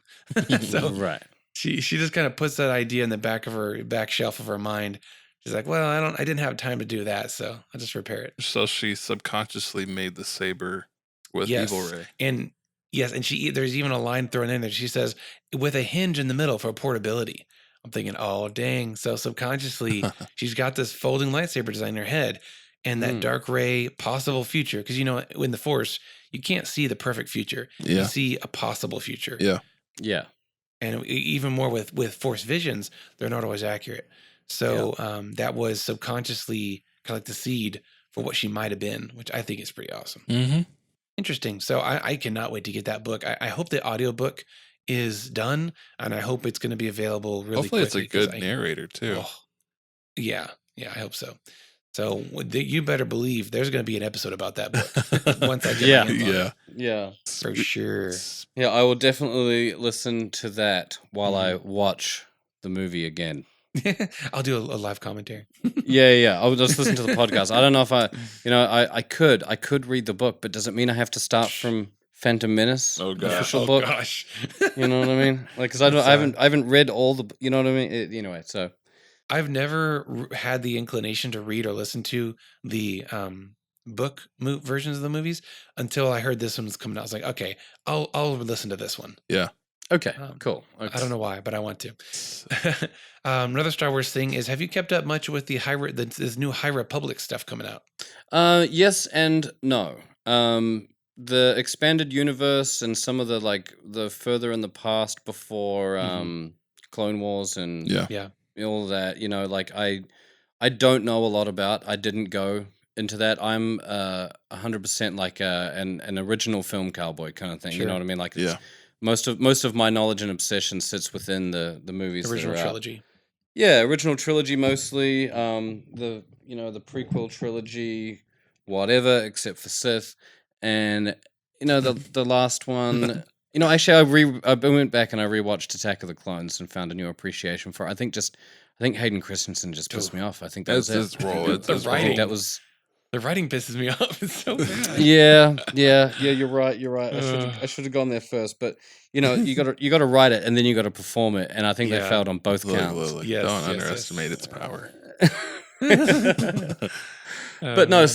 So she just kind of puts that idea in the back shelf of her mind. She's like, well, I didn't have time to do that, so I'll just repair it. So she subconsciously made the saber with evil Rey. And yes, and there's even a line thrown in there. She says, with a hinge in the middle for portability. I'm thinking, oh, dang. So subconsciously, she's got this folding lightsaber design in her head and that dark Rey possible future. Because, in the Force, you can't see the perfect future. You see a possible future. Yeah. And even more with Force visions, they're not always accurate. So that was subconsciously kind of like the seed for what she might have been, which I think is pretty awesome. Mm-hmm. Interesting. So I cannot wait to get that book. I hope the audiobook is done, and I hope it's going to be available really Hopefully quickly. It's a good narrator, too. Yeah, I hope so. So you better believe there's going to be an episode about that book once I get my hands on it. Yeah. For sure. Yeah, I will definitely listen to that while I watch the movie again. I'll do a live commentary. Yeah. I'll just listen to the podcast. I don't know if I could read the book, but does it mean I have to start from Phantom Menace? Oh, the official book. Gosh. You know what I mean? Like, because I haven't read all the. You know what I mean? Anyway, so I've never had the inclination to read or listen to the book versions of the movies until I heard this one was coming out. I was like, okay, I'll listen to this one. Yeah. Okay, cool. Okay. I don't know why, but I want to. Another Star Wars thing is, have you kept up much with this new High Republic stuff coming out? Yes and no. The expanded universe and some of the further in the past before Clone Wars and all that. You know, like I don't know a lot about. I didn't go into that. I'm 100% like an original film cowboy kind of thing. You know what I mean? Like Yeah. most of my knowledge and obsession sits within the movies Original that are out. trilogy. Yeah, original trilogy mostly. The the prequel trilogy, whatever, except for Sith, and the last one. Actually, I went back and I rewatched Attack of the Clones and found a new appreciation for it. I think Hayden Christensen just pissed me off. I think that That's was it. his role. It's The his writing. role. That was. The writing pisses me off. It's so bad. Yeah. You're right. I should have gone there first, but you got to write it and then you got to perform it, and I think they Yeah. failed on both counts. Look, Yes, don't yes, underestimate yes. its power. But no,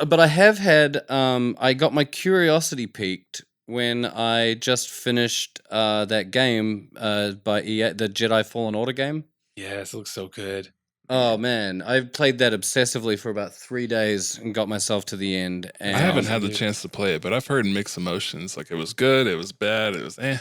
but I have had I got my curiosity piqued when I just finished that game by EA, the Jedi Fallen Order game. Yes, it looks so good. Oh man, I've played that obsessively for about 3 days and got myself to the end. And I haven't had the dude. chance to play it, but I've heard mixed emotions. Like it was good, it was bad, it was eh.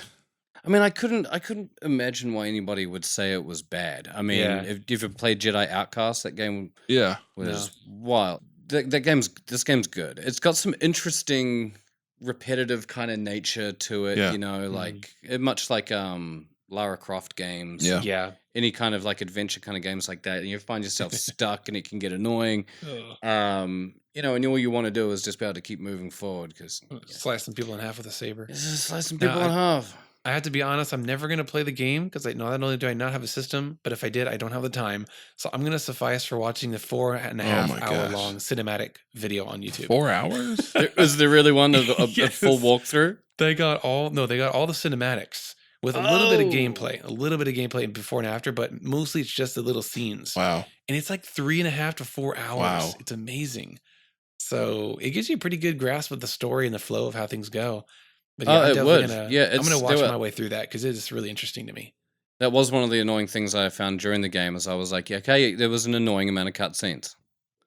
I mean, I couldn't imagine why anybody would say it was bad. I mean, Yeah. if you've played Jedi Outcast, that game Yeah. was wild. This game's good. It's got some interesting repetitive kind of nature to it, Yeah. like much like Lara Croft games. Yeah. Yeah. Any kind of like adventure kind of games like that, and you find yourself stuck and it can get annoying. Ugh. And all you want to do is just be able to keep moving forward because Slicing people in half with a saber. just slicing No, people in half. I have to be honest, I'm never going to play the game because not only do I not have a system, but if I did, I don't have the time. So I'm going to suffice for watching the 4.5 my hour gosh. long cinematic video on YouTube. 4 hours? Is there really one of a Yes. full walkthrough? They got all the cinematics with a little bit of Oh. gameplay before and after, but mostly it's just the little scenes. Wow. And it's like 3.5 to 4 hours. Wow. It's amazing. So it gives you a pretty good grasp of the story and the flow of how things go. But Oh, I'm it definitely would. gonna, Yeah, I'm gonna it's- watch there were- my way through that because it is really interesting to me. That was one of the annoying things I found during the game. Is I was like, yeah, okay, there was an annoying amount of cutscenes.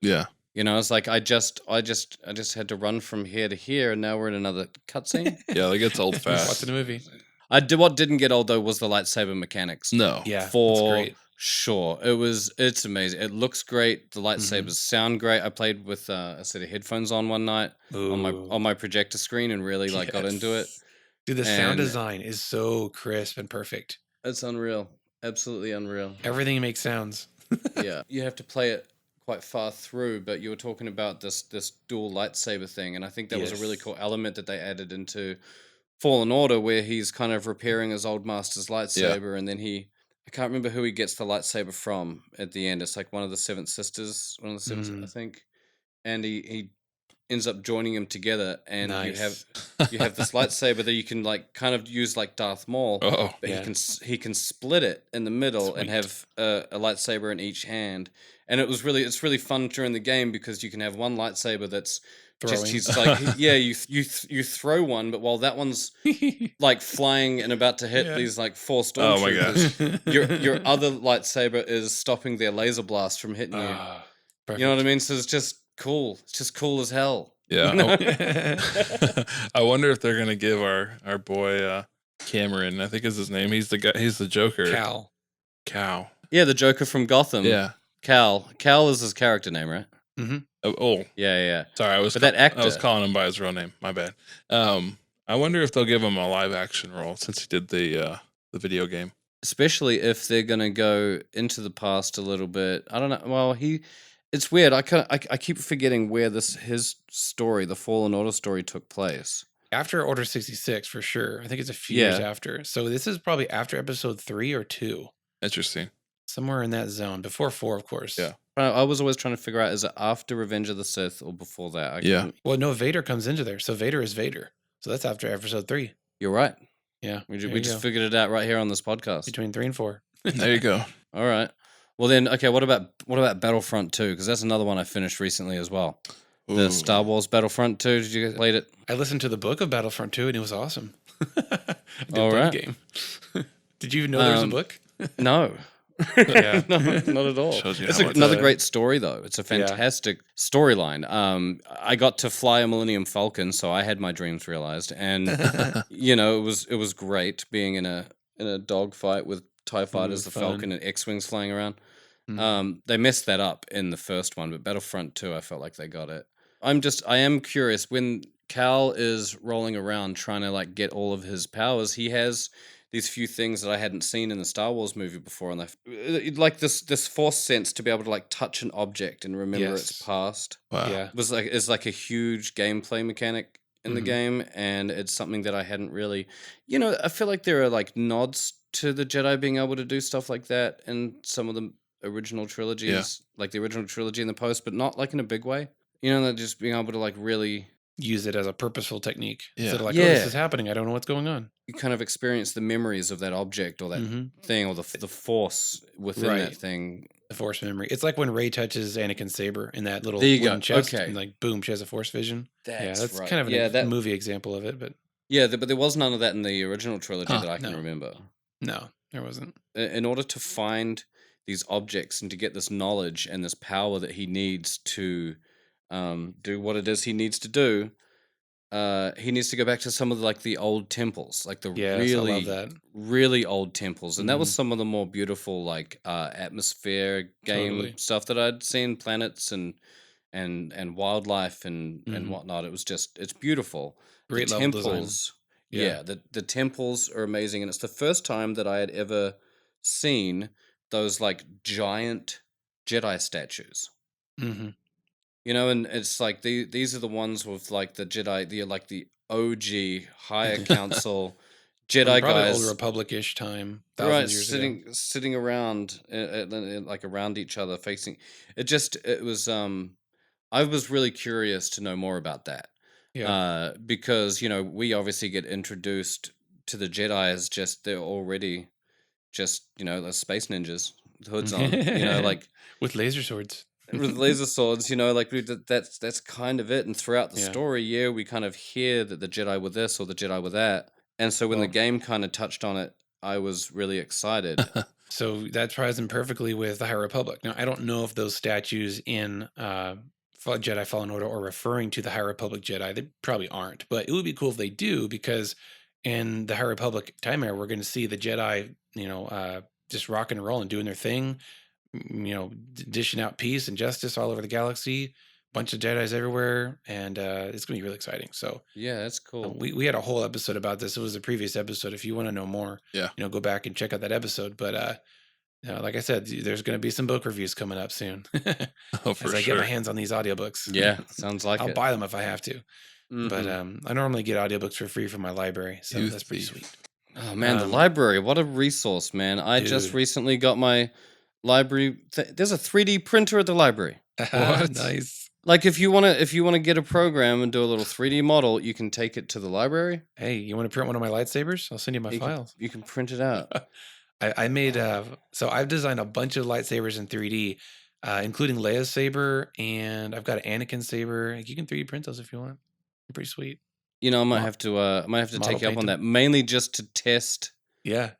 Yeah. It's like I just had to run from here to here, and now we're in another cutscene. Yeah, like it's old Watching fast. the movie. What didn't get old though was the lightsaber mechanics. No. Yeah, that's For great. sure, it's amazing. It looks great. The lightsabers Mm-hmm. sound great. I played with a set of headphones on one night Ooh. on my projector screen and really got into it. Yes. Dude, the sound And- design is so crisp and perfect. It's unreal, absolutely unreal. Everything makes sounds. Yeah, you have to play it quite far through, but you were talking about this dual lightsaber thing, and I think that was a really Yes. cool element that they added into Fallen Order, where he's kind of repairing his old master's lightsaber, and then I can't remember who he gets the lightsaber from at the end. It's like one of the Seventh Sisters, I think, and he ends up joining them together, and you have this lightsaber that you can like kind of use like Darth Maul. Oh. But Yeah. he can split it in the middle and Sweet. have a lightsaber in each hand, and it's really fun during the game because you can have one lightsaber that's Throwing. he's like you throw one, but while that one's like flying and about to hit Yeah. these like 4 Oh my stormtroopers, gosh. your other lightsaber is stopping their laser blast from hitting you. Ah, You know what I mean? So it's just cool. It's just cool as hell. Yeah. mean? I wonder if they're gonna give our boy Cameron, I think is his name. He's the guy. He's the Joker. Cal. Yeah, the Joker from Gotham. Yeah. Cal is his character name, right? Oh, Yeah. sorry. I was But that I was actor- calling him by his real name. My bad. I wonder if they'll give him a live action role since he did the video game. Especially if they're gonna go into the past a little bit. I don't know. Well, it's weird. I keep forgetting where his story, the Fallen Order story, took place. After Order 66, for sure. I think it's a few years Yeah. after. So this is probably after episode 3 or 2. Interesting. Somewhere in that zone. Before 4, of course. Yeah. I was always trying to figure out, is it after Revenge of the Sith or before that? I Yeah. couldn't- Well, no, Vader comes into there. So Vader is Vader. So that's after episode 3. You're right. Yeah. We there just you go. figured it out right here on this podcast. Between 3 and 4. There you go. All right. Well then, okay. What about Battlefront 2? Because that's another one I finished recently as well. The Ooh. Star Wars Battlefront 2. Did you guys played it? I listened to the book of Battlefront 2 and it was awesome. I didn't All play right. the game. Did you know there was a book? No. Yeah. No, not at all. Shows you It's how much, another great story, though. It's a Yeah. fantastic storyline. I got to fly a Millennium Falcon, so I had my dreams realized, and it was great being in a dogfight with TIE fighters, the fun. Falcon, and X-Wings flying around. Mhm. They messed that up in the first one, but Battlefront 2, I felt like they got it. I am curious, when Cal is rolling around trying to like get all of his powers, he has these few things that I hadn't seen in the Star Wars movie before, and like this force sense to be able to like touch an object and remember its Yes. past Wow. Yeah. is like a huge gameplay mechanic in the Mhm. game, and it's something that I hadn't really, I feel like there are like nods to the Jedi being able to do stuff like that in some of the original trilogies, like the original trilogy in the post, but not like in a big way. Like just being able to like really Use it as a purposeful technique. Yeah. Instead of like, oh, this Yeah. is happening. I don't know what's going on. you kind of experience the memories of that object or that Mhm. thing or the force within that Right. thing. The force memory. It's like when Rey touches Anakin's saber in that little There you wooden go. chest, Okay. and like boom, she has a force vision. That's That's right. kind of Yeah, a that- movie example of it, but but there was none of that in the original trilogy Huh, that I can no. remember. no, there wasn't. In order to find these objects and to get this knowledge and this power that he needs to do what it is he needs to do, he needs to go back to some of the old temples, like the Yes, I really love that. really old temples, and that was Mhm. some of the more beautiful atmosphere game Totally. stuff that I'd seen, planets and wildlife and Mhm. whatnot. It's beautiful. Great The level design. temples, Yeah. the temples are amazing, and it's the first time that I had ever seen those like giant Jedi statues. Mm-hmm. And it's like these are the ones with like the Jedi, the OG higher council Jedi Probably guys, old Republic-ish time, right, thousands of years ago. sitting around like around each other, facing. It was I was really curious to know more about that. Yeah. Because we obviously get introduced to the Jedi as they're already just the space ninjas, with hoods on, like with laser swords. with laser swords, like that's kind of it. And throughout the Yeah. story, we kind of hear that the Jedi were this or the Jedi were that. And so when the Well- game kind of touched on it, I was really excited. So that ties in perfectly with the High Republic. Now, I don't know if those statues in Jedi Fallen Order are referring to the High Republic Jedi. They probably aren't, but it would be cool if they do, because in the High Republic time era, we're going to see the Jedi, just rocking and rolling, doing their thing, dishing out peace and justice all over the galaxy. Bunch of Jedis everywhere, and it's going to be really exciting. So Yeah, that's cool. we had a whole episode about this. It was a previous episode. If you want to know more, go back and check out that episode. But like I said, there's going to be some book reviews coming up soon. Oh, for as I sure. get my hands on these audiobooks. Yeah, sounds like I'll it. buy them if I have to. But Mhm. I normally get audiobooks for free from my library, so You that's pretty thief. sweet. Oh man, the library! What a resource, man! I just Dude. recently got my library. There's a 3D printer at the library. What? Nice. Like if you wanna get a program and do a little 3D model, you can take it to the library. Hey, you want to print one of my lightsabers? I'll send you my You can, files. you can print it out. I made so I've designed a bunch of lightsabers in 3D, including Leia's saber, and I've got an Anakin saber. You can 3D print those if you want. They're pretty sweet. I might Mo- have to model take you up paint on them. that, mainly just to test. Yeah.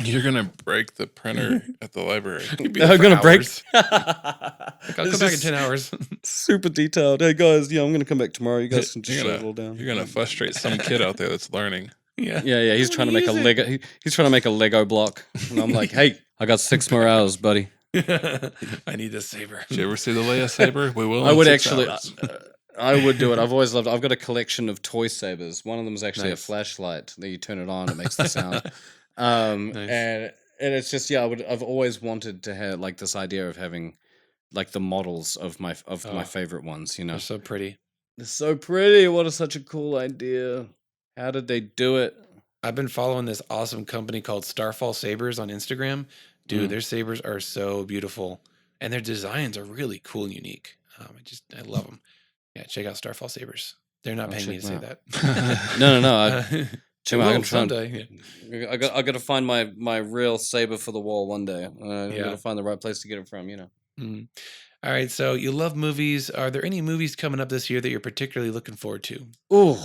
You're gonna break the printer at the library. You'd be there I'm for gonna break. hours. Like, I'll come back in 10 hours. Super detailed. Hey guys, I'm gonna come back tomorrow. You guys can just You're shut gonna- it all down. You're gonna frustrate some kid out there that's learning. Yeah. Yeah. He's trying to make a Use it. Lego. He's trying to make a Lego block, and I'm like, hey, I got 6 more hours, buddy. I need this saber. Did you ever see the Leia saber? We will. I in would 6 actually. hours. I would do it. I've always loved. I've got a collection of toy sabers. One of them is actually Nice. a flashlight that you turn it on, it makes the sound. Nice. And it's just I've always wanted to have like this idea of having like the models of my Oh. favorite ones. They're so pretty. They're so pretty. What is such a cool idea? How did they do it? I've been following this awesome company called Starfall Sabers on Instagram. Dude, Mm. their sabers are so beautiful, and their designs are really cool and unique. I love them. Yeah, check out Starfall Sabers. They're not I'll paying me check to say them that. No. They Check 'em out. I will can find- someday. Yeah. I got to find my real saber for the wall one day. I Yeah. got to find the right place to get it from. Mhm. All right, so you love movies. Are there any movies coming up this year that you're particularly looking forward to? Oh,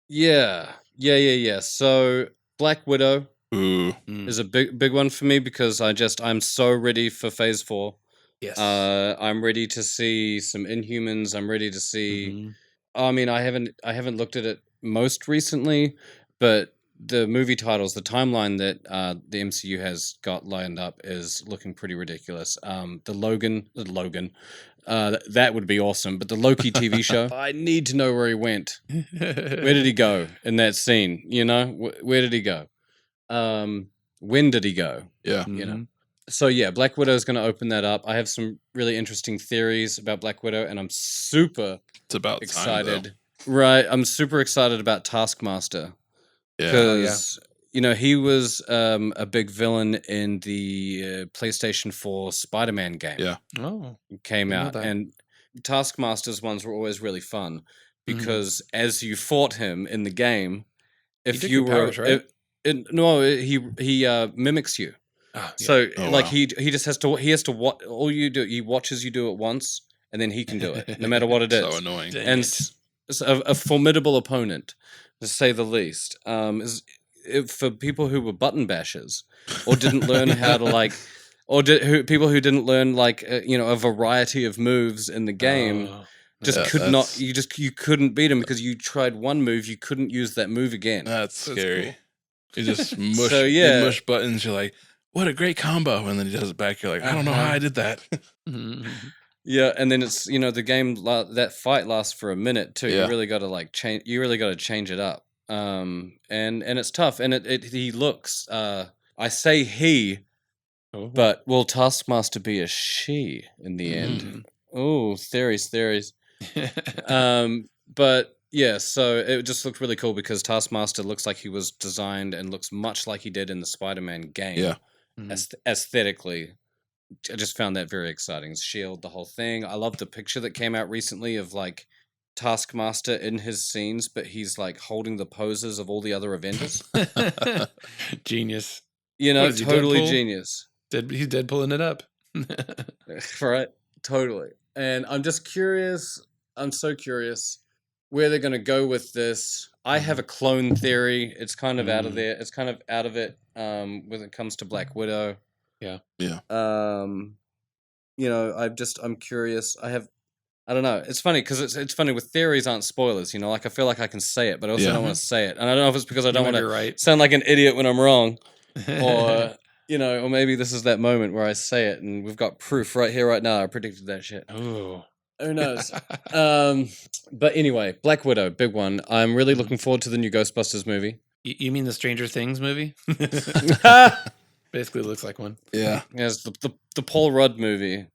yeah. So Black Widow Ooh, is a big one for me because I'm so ready for Phase 4. Yes. I'm ready to see some Inhumans. I'm ready to see. Mhm. I mean, I haven't looked at it most recently, but the movie titles, the timeline that the MCU has got lined up is looking pretty ridiculous. The Logan, that would be awesome. But the Loki TV show, I need to know where he went. Where did he go in that scene? You know, where did he go? When did he go? Yeah. You know. So yeah, Black Widow is going to open that up. I have some really interesting theories about Black Widow, and I'm super It's about excited. time, Right, I'm super excited about Taskmaster because he was a big villain in the PlayStation 4 Spider-Man game. Yeah. Oh, Came didn't know out, that. and Taskmaster's ones were always really fun because as you fought him in the game, if took you your were powers, right? he mimics you. Oh, yeah. So Oh, like wow. he just has to what all you do, he watches you do it once, and then he can do it no matter what it is. So annoying. Dang And it. it's a formidable opponent, to say the least. For people who were button bashers or didn't learn how to like, people who didn't learn like a variety of moves in the game. Oh, Just Yeah, could not. that's- You couldn't beat him because you tried one move. You couldn't use that move again. That's That's scary. cool. You just mush, So, you yeah. mush buttons. You're like, what a great combo. And then he does it back. You're like, I don't know how I did that. Mhm. Yeah, and then it's the game that fight lasts for a minute too. Yeah. You really got to like change. You really got to change it up. And it's tough. And he looks. I say he, Oh. but will Taskmaster be a she in the end? Oh, theories. But yeah, so it just looked really cool because Taskmaster looks like he was designed and looks much like he did in the Spider-Man game. Yeah. Aesthetically, I just found that very exciting. Shield, the whole thing. I love the picture that came out recently of like Taskmaster in his scenes, but he's like holding the poses of all the other Avengers. Genius. You know, What is he, totally Deadpool? genius. He's Deadpooling it up. Right? Totally. And I'm just curious. I'm so curious where they're going to go with this. I have a clone theory. It's kind of out of there. It's kind of out of it when it comes to Black Widow. Yeah. Yeah. I'm curious. I don't know. It's funny because it's funny with theories aren't spoilers. Like I feel like I can say it, but I also Yeah. don't want to say it. And I don't know if it's because I You don't might want be to right. sound like an idiot when I'm wrong, or or maybe this is that moment where I say it and we've got proof right here, right now. I predicted that shit. Oh. Who knows? But anyway, Black Widow, big one. I'm really looking forward to the new Ghostbusters movie. You mean the Stranger Things movie? Basically looks like one. Yeah. Yes, the Paul Rudd movie.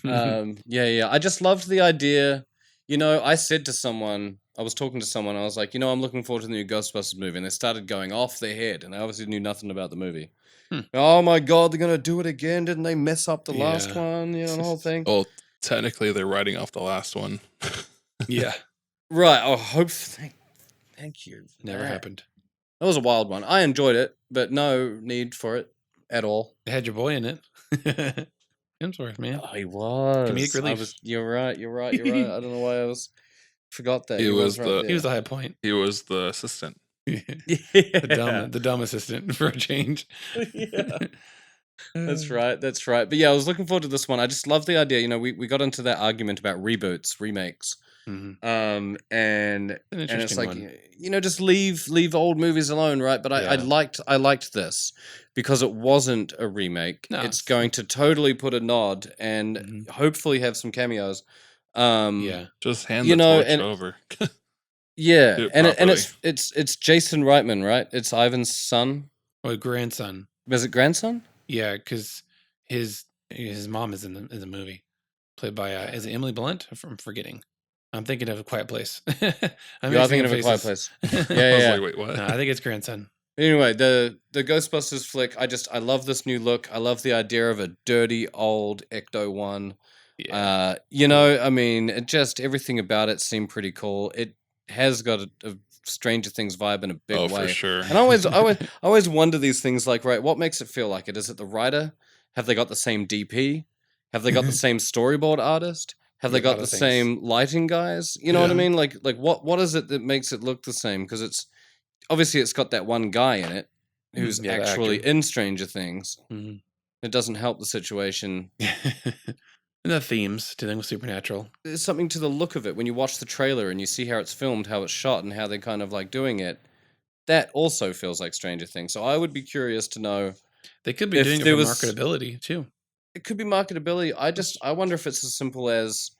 Yeah. I just loved the idea. I said to someone, I was talking to someone, I was like, I'm looking forward to the new Ghostbusters movie. And they started going off their head, and I obviously knew nothing about the movie. Oh my God, they're going to do it again. Didn't they mess up the last one? The whole thing. Well, technically, they're writing off the last one. Yeah. Right. Oh, thank you. Never happened. That was a wild one. I enjoyed it, but no need for it at all. It had your boy in it. Hemsworth, man. Oh, he was. Comedic relief. You're right. I don't know why I forgot that. He was right the- there. He was the high point. He was the assistant. The dumb assistant for a change. Yeah. That's right. But yeah, I was looking forward to this one. I just love the idea. We got into that argument about reboots, remakes. Mhm. And An it's interesting like one. just leave old movies alone, right? But I liked this because it wasn't a remake. No, It's it's- going to totally put a nod and hopefully have some cameos. Yeah. Just hand You the know, torch and- over. Yeah, Do it and properly. it's Jason Reitman, right? It's Ivan's son. Or grandson. Was it grandson? Yeah, because his mom is in the movie, played by is it Emily Blunt? I'm forgetting. I'm thinking of A Quiet Place. You are thinking of A Quiet Place. I was Yeah. like, wait, what? No, I think it's grandson. Anyway, the Ghostbusters flick, I love this new look. I love the idea of a dirty old Ecto-1. Yeah. It just everything about it seemed pretty cool. It has got a Stranger Things vibe in a big Oh, way. for sure. And I always wonder these things like, right, what makes it feel like it? Is it the writer? Have they got the same DP? Have they got the same storyboard artist? Have they A got lot the of things. same lighting guys? You know what I Yeah. mean? Like what is it that makes it look the same? Because it's obviously it's got that one guy in it who's Yeah, the actually actor. in Stranger Things. Mhm. It doesn't help the situation. And the themes dealing with supernatural. There's something to the look of it when you watch the trailer and you see how it's filmed, how it's shot, and how they're kind of like doing it. that also feels like Stranger Things. So I would be curious to know They could be if doing it there for was. marketability too. It could be marketability. I wonder if it's as simple as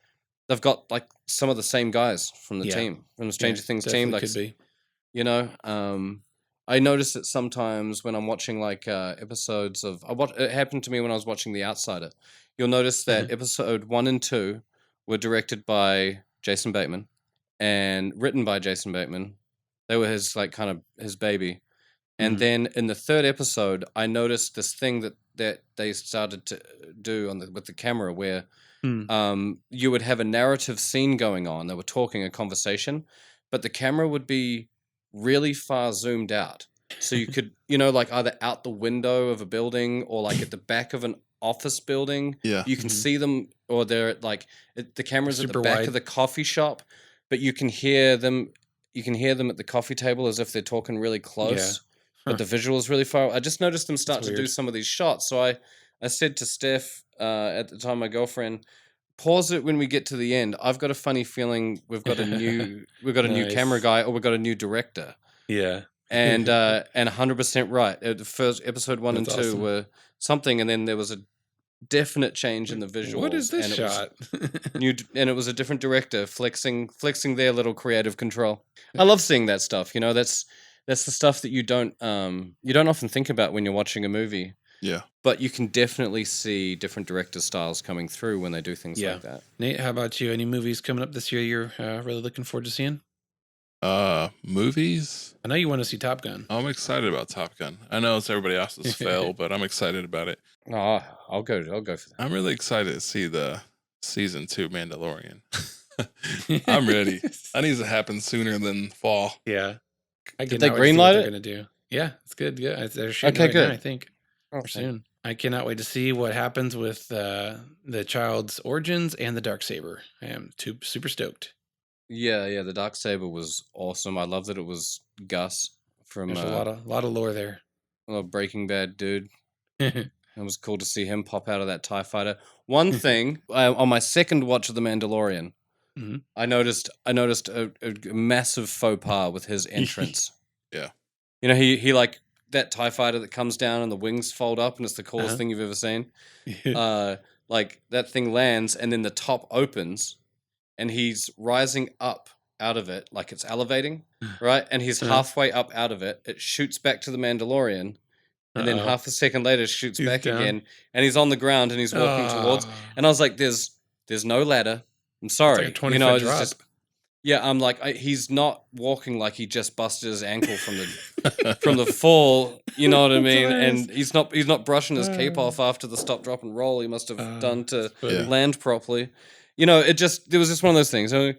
they've got like some of the same guys from the team, from the Stranger Things team. Definitely Like, could be. you know, I notice it sometimes when I'm watching like episodes of. It happened to me when I was watching The Outsider. You'll notice that episode 1 and 2 were directed by Jason Bateman and written by Jason Bateman. They were his like kind of his baby. And then in the third episode, I noticed this thing that they started to do with the camera, where you would have a narrative scene going on. They were talking a conversation, but the camera would be really far zoomed out, so you could, like either out the window of a building or like at the back of an office building. Yeah. You can see them, or they're like the camera's at the Super back wide. of the coffee shop, but you can hear them. You can hear them at the coffee table as if they're talking really close. But the visual is really far. I just noticed them start to do some of these shots. So I said to Steph at the time, my girlfriend, pause it when we get to the end. I've got a funny feeling we've got a new new camera guy, or we've got a new director. Yeah. And 100% right. The first episode 1 and 2 awesome. were something, and then there was a definite change in the visuals. What is this and shot? And it was a different director flexing their little creative control. I love seeing that stuff. That's the stuff that you don't often think about when you're watching a movie. Yeah. But you can definitely see different director styles coming through when they do things like that. Nate, how about you? Any movies coming up this year you're really looking forward to seeing? Movies? I know you want to see Top Gun. I'm excited about Top Gun. I know it's everybody else's fail, but I'm excited about it. Oh, I'll go for that. I'm really excited to see the season 2 Mandalorian. I'm ready. That needs to happen sooner than fall. Yeah. Did they greenlight it? Going to do. Yeah, it's good. Yeah, they're shooting Okay, good. now, I think. Soon. I cannot wait to see what happens with the child's origins and the Darksaber. I am super stoked. Yeah, the Darksaber was awesome. I love that it was Gus from There's a lot of lore there. Breaking Bad dude. It was cool to see him pop out of that TIE fighter. One thing, on my second watch of The Mandalorian, I noticed a massive faux pas with his entrance. Yeah. He like that TIE fighter that comes down and the wings fold up, and it's the coolest thing you've ever seen. Like that thing lands and then the top opens and he's rising up out of it, like it's elevating, right? And he's halfway up out of it. It shoots back to the Mandalorian. And then half a second later shoots back down. Again, and he's on the ground and he's walking towards. And I was like, "There's no ladder. I'm sorry, it's like a 20-foot drop. I'm like, he's not walking like he just busted his ankle from the fall. You know what I mean? And he's not brushing his cape off after the stop, drop, and roll he must have done to land properly. There was just one of those things. I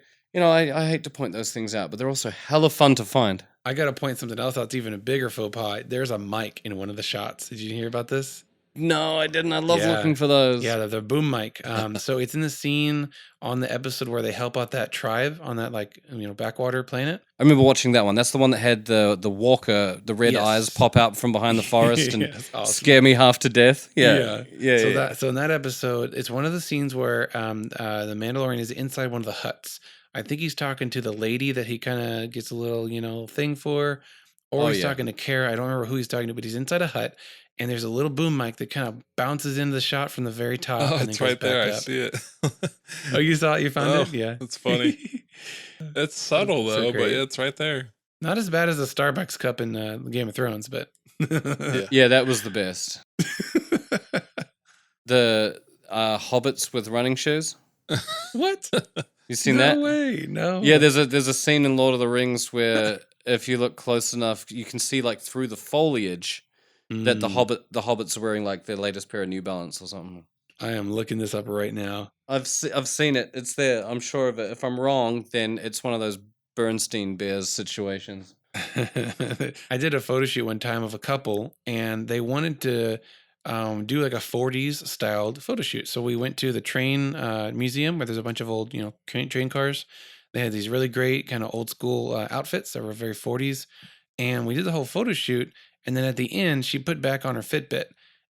hate to point those things out, but they're also hella fun to find. I got to point something else out. It's even a bigger faux pas. There's a mic in one of the shots. Did you hear about this? No, I didn't. I love looking for those. Yeah, the boom mic. So it's in the scene on the episode where they help out that tribe on that backwater planet. I remember watching that one. That's the one that had the walker, the red eyes pop out from behind the forest and scare me half to death. Yeah. So in that episode, it's one of the scenes where the Mandalorian is inside one of the huts. I think he's talking to the lady that he kind of gets a little, thing for, or he's talking to Kara. I don't remember who he's talking to, but he's inside a hut, and there's a little boom mic that kind of bounces into the shot from the very top. Oh, and it's then right there. up. I see it. Oh, you saw it? You found it? Yeah. That's funny. It's subtle, So though, great. but it's right there. Not as bad as the Starbucks cup in Game of Thrones, but... Yeah, that was the best. The hobbits with running shoes. What? You seen that? No way. No. Yeah, there's a scene in Lord of the Rings where if you look close enough, you can see like through the foliage that the hobbits are wearing like their latest pair of New Balance or something. I am looking this up right now. I've seen it. It's there. I'm sure of it. If I'm wrong, then it's one of those Bernstein Bears situations. I did a photo shoot one time of a couple, and they wanted to do like a 40s styled photo shoot. So we went to the train museum where there's a bunch of old, train cars. They had these really great kind of old school outfits that were very 40s. And we did the whole photo shoot. And then at the end, she put back on her Fitbit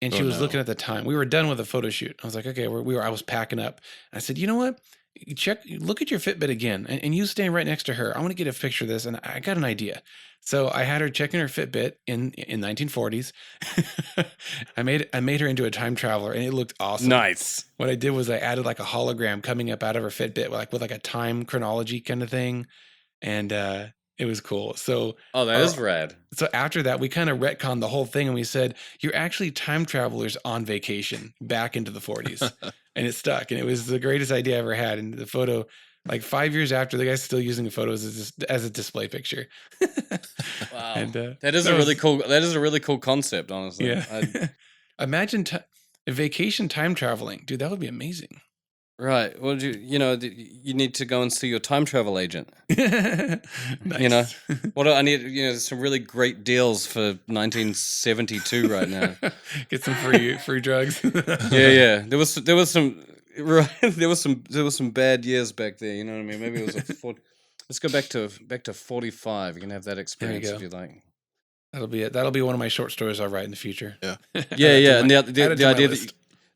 and she was looking at the time. We were done with the photo shoot. I was like, okay, I was packing up. And I said, you know what? look at your Fitbit again, and you stand right next to her. I want to get a picture of this, and I got an idea. So I had her checking her Fitbit in 1940s. I made her into a time traveler, and it looked awesome. Nice. What I did was I added like a hologram coming up out of her Fitbit, with like a time chronology kind of thing, and it was cool. So that is rad. So after that, we kind of retconned the whole thing, and we said, you're actually time travelers on vacation back into the 40s. And it stuck, and it was the greatest idea I ever had. And the photo, like 5 years after, the guy's still using the photos as a display picture. Wow, and, that is a really cool. That is a really cool concept, honestly. Yeah. Imagine vacation time traveling, dude. That would be amazing. Right. Well, you need to go and see your time travel agent. Nice. You know, what I need, some really great deals for 1972 right now. Get some free drugs. Yeah. There was some right. There was some bad years back there. You know what I mean? Maybe it was let's go back to 45. You can have that experience if you like. That'll be it. That'll be one of my short stories I'll write in the future. Yeah. Yeah. And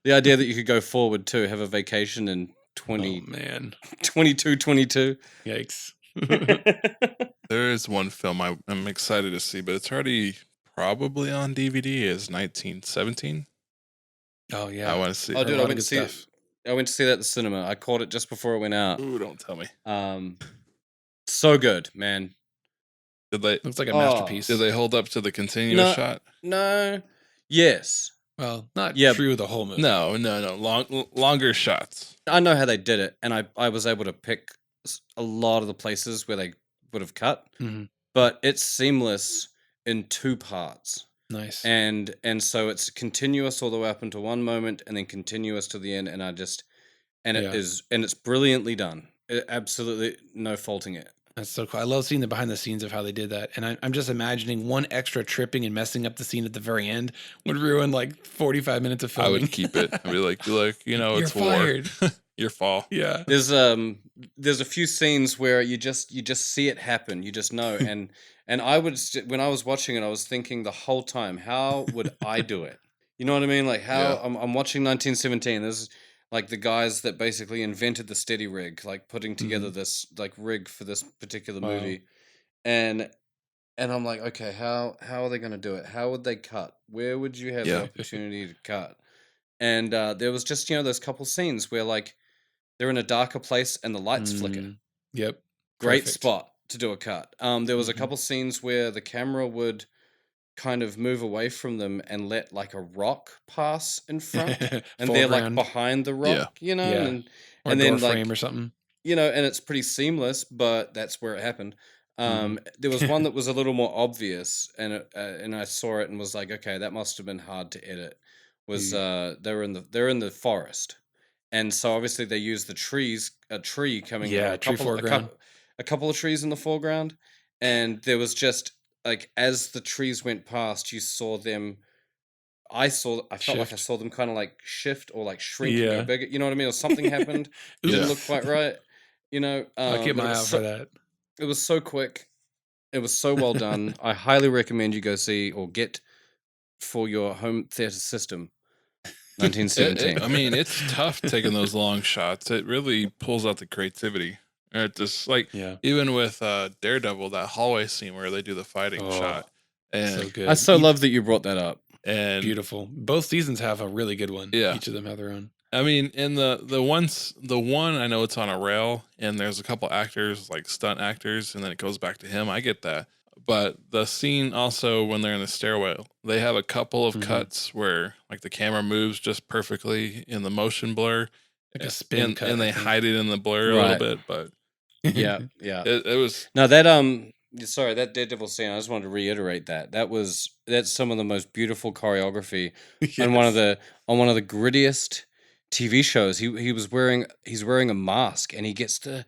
the idea that you could go forward too, have a vacation in 22. Yikes. There is one film I'm excited to see, but it's already probably on DVD. Is 1917. Oh yeah, I want to see. Oh dude, I went to see it. I went to see that at the cinema. I caught it just before it went out. Ooh, don't tell me. So good, man. Looks like a masterpiece. Did they hold up to the continuous shot? No. Yes. Well, not true the whole movie. No. Longer shots. I know how they did it, and I was able to pick a lot of the places where they would have cut, but it's seamless in 2 parts. Nice. And so it's continuous all the way up into one moment, and then continuous to the end. And it's brilliantly done. Absolutely no faulting it. That's so cool. I love seeing the behind the scenes of how they did that. And I'm just imagining one extra tripping and messing up the scene at the very end would ruin like 45 minutes of filming. I would keep it. I'd be like, it's fired. War. Your fall. Yeah. There's a few scenes where you just see it happen. You just know. And when I was watching it, I was thinking the whole time, how would I do it? You know what I mean? Like I'm watching 1917. This is like the guys that basically invented the steady rig, like putting together this like rig for this particular movie. And I'm like, okay, how are they going to do it? How would they cut? Where would you have the opportunity to cut? And there was just, those couple scenes where like they're in a darker place and the lights flicker. Yep. Great spot to do a cut. There was a couple scenes where the camera would kind of move away from them and let like a rock pass in front, and they're like behind the rock, and then like frame or something, and it's pretty seamless, but that's where it happened. There was one that was a little more obvious, and I saw it and was like, okay, that must have been hard to edit. They're in the forest, and so obviously they used a tree coming, a couple of trees in the foreground, and there was just like as the trees went past, you saw them. I felt like I saw them kind of like shift or like shrink and go bigger. You know what I mean? Or something happened. It didn't look quite right. I'll keep my eye out for that. It was so quick. It was so well done. I highly recommend you go see or get for your home theater system. 1917. I mean, it's tough taking those long shots. It really pulls out the creativity. It just like even with Daredevil, that hallway scene where they do the fighting shot. And so good. I love that you brought that up. And beautiful. Both seasons have a really good one. Yeah. Each of them have their own. I mean, in the one I know it's on a rail and there's a couple actors, like stunt actors, and then it goes back to him. I get that. But the scene also when they're in the stairwell, they have a couple of cuts where like the camera moves just perfectly in the motion blur. Like a spin cut. And they hide it in the blur a little bit, but yeah. It was that Daredevil scene, I just wanted to reiterate that's some of the most beautiful choreography on one of the grittiest TV shows. He's wearing a mask and he gets the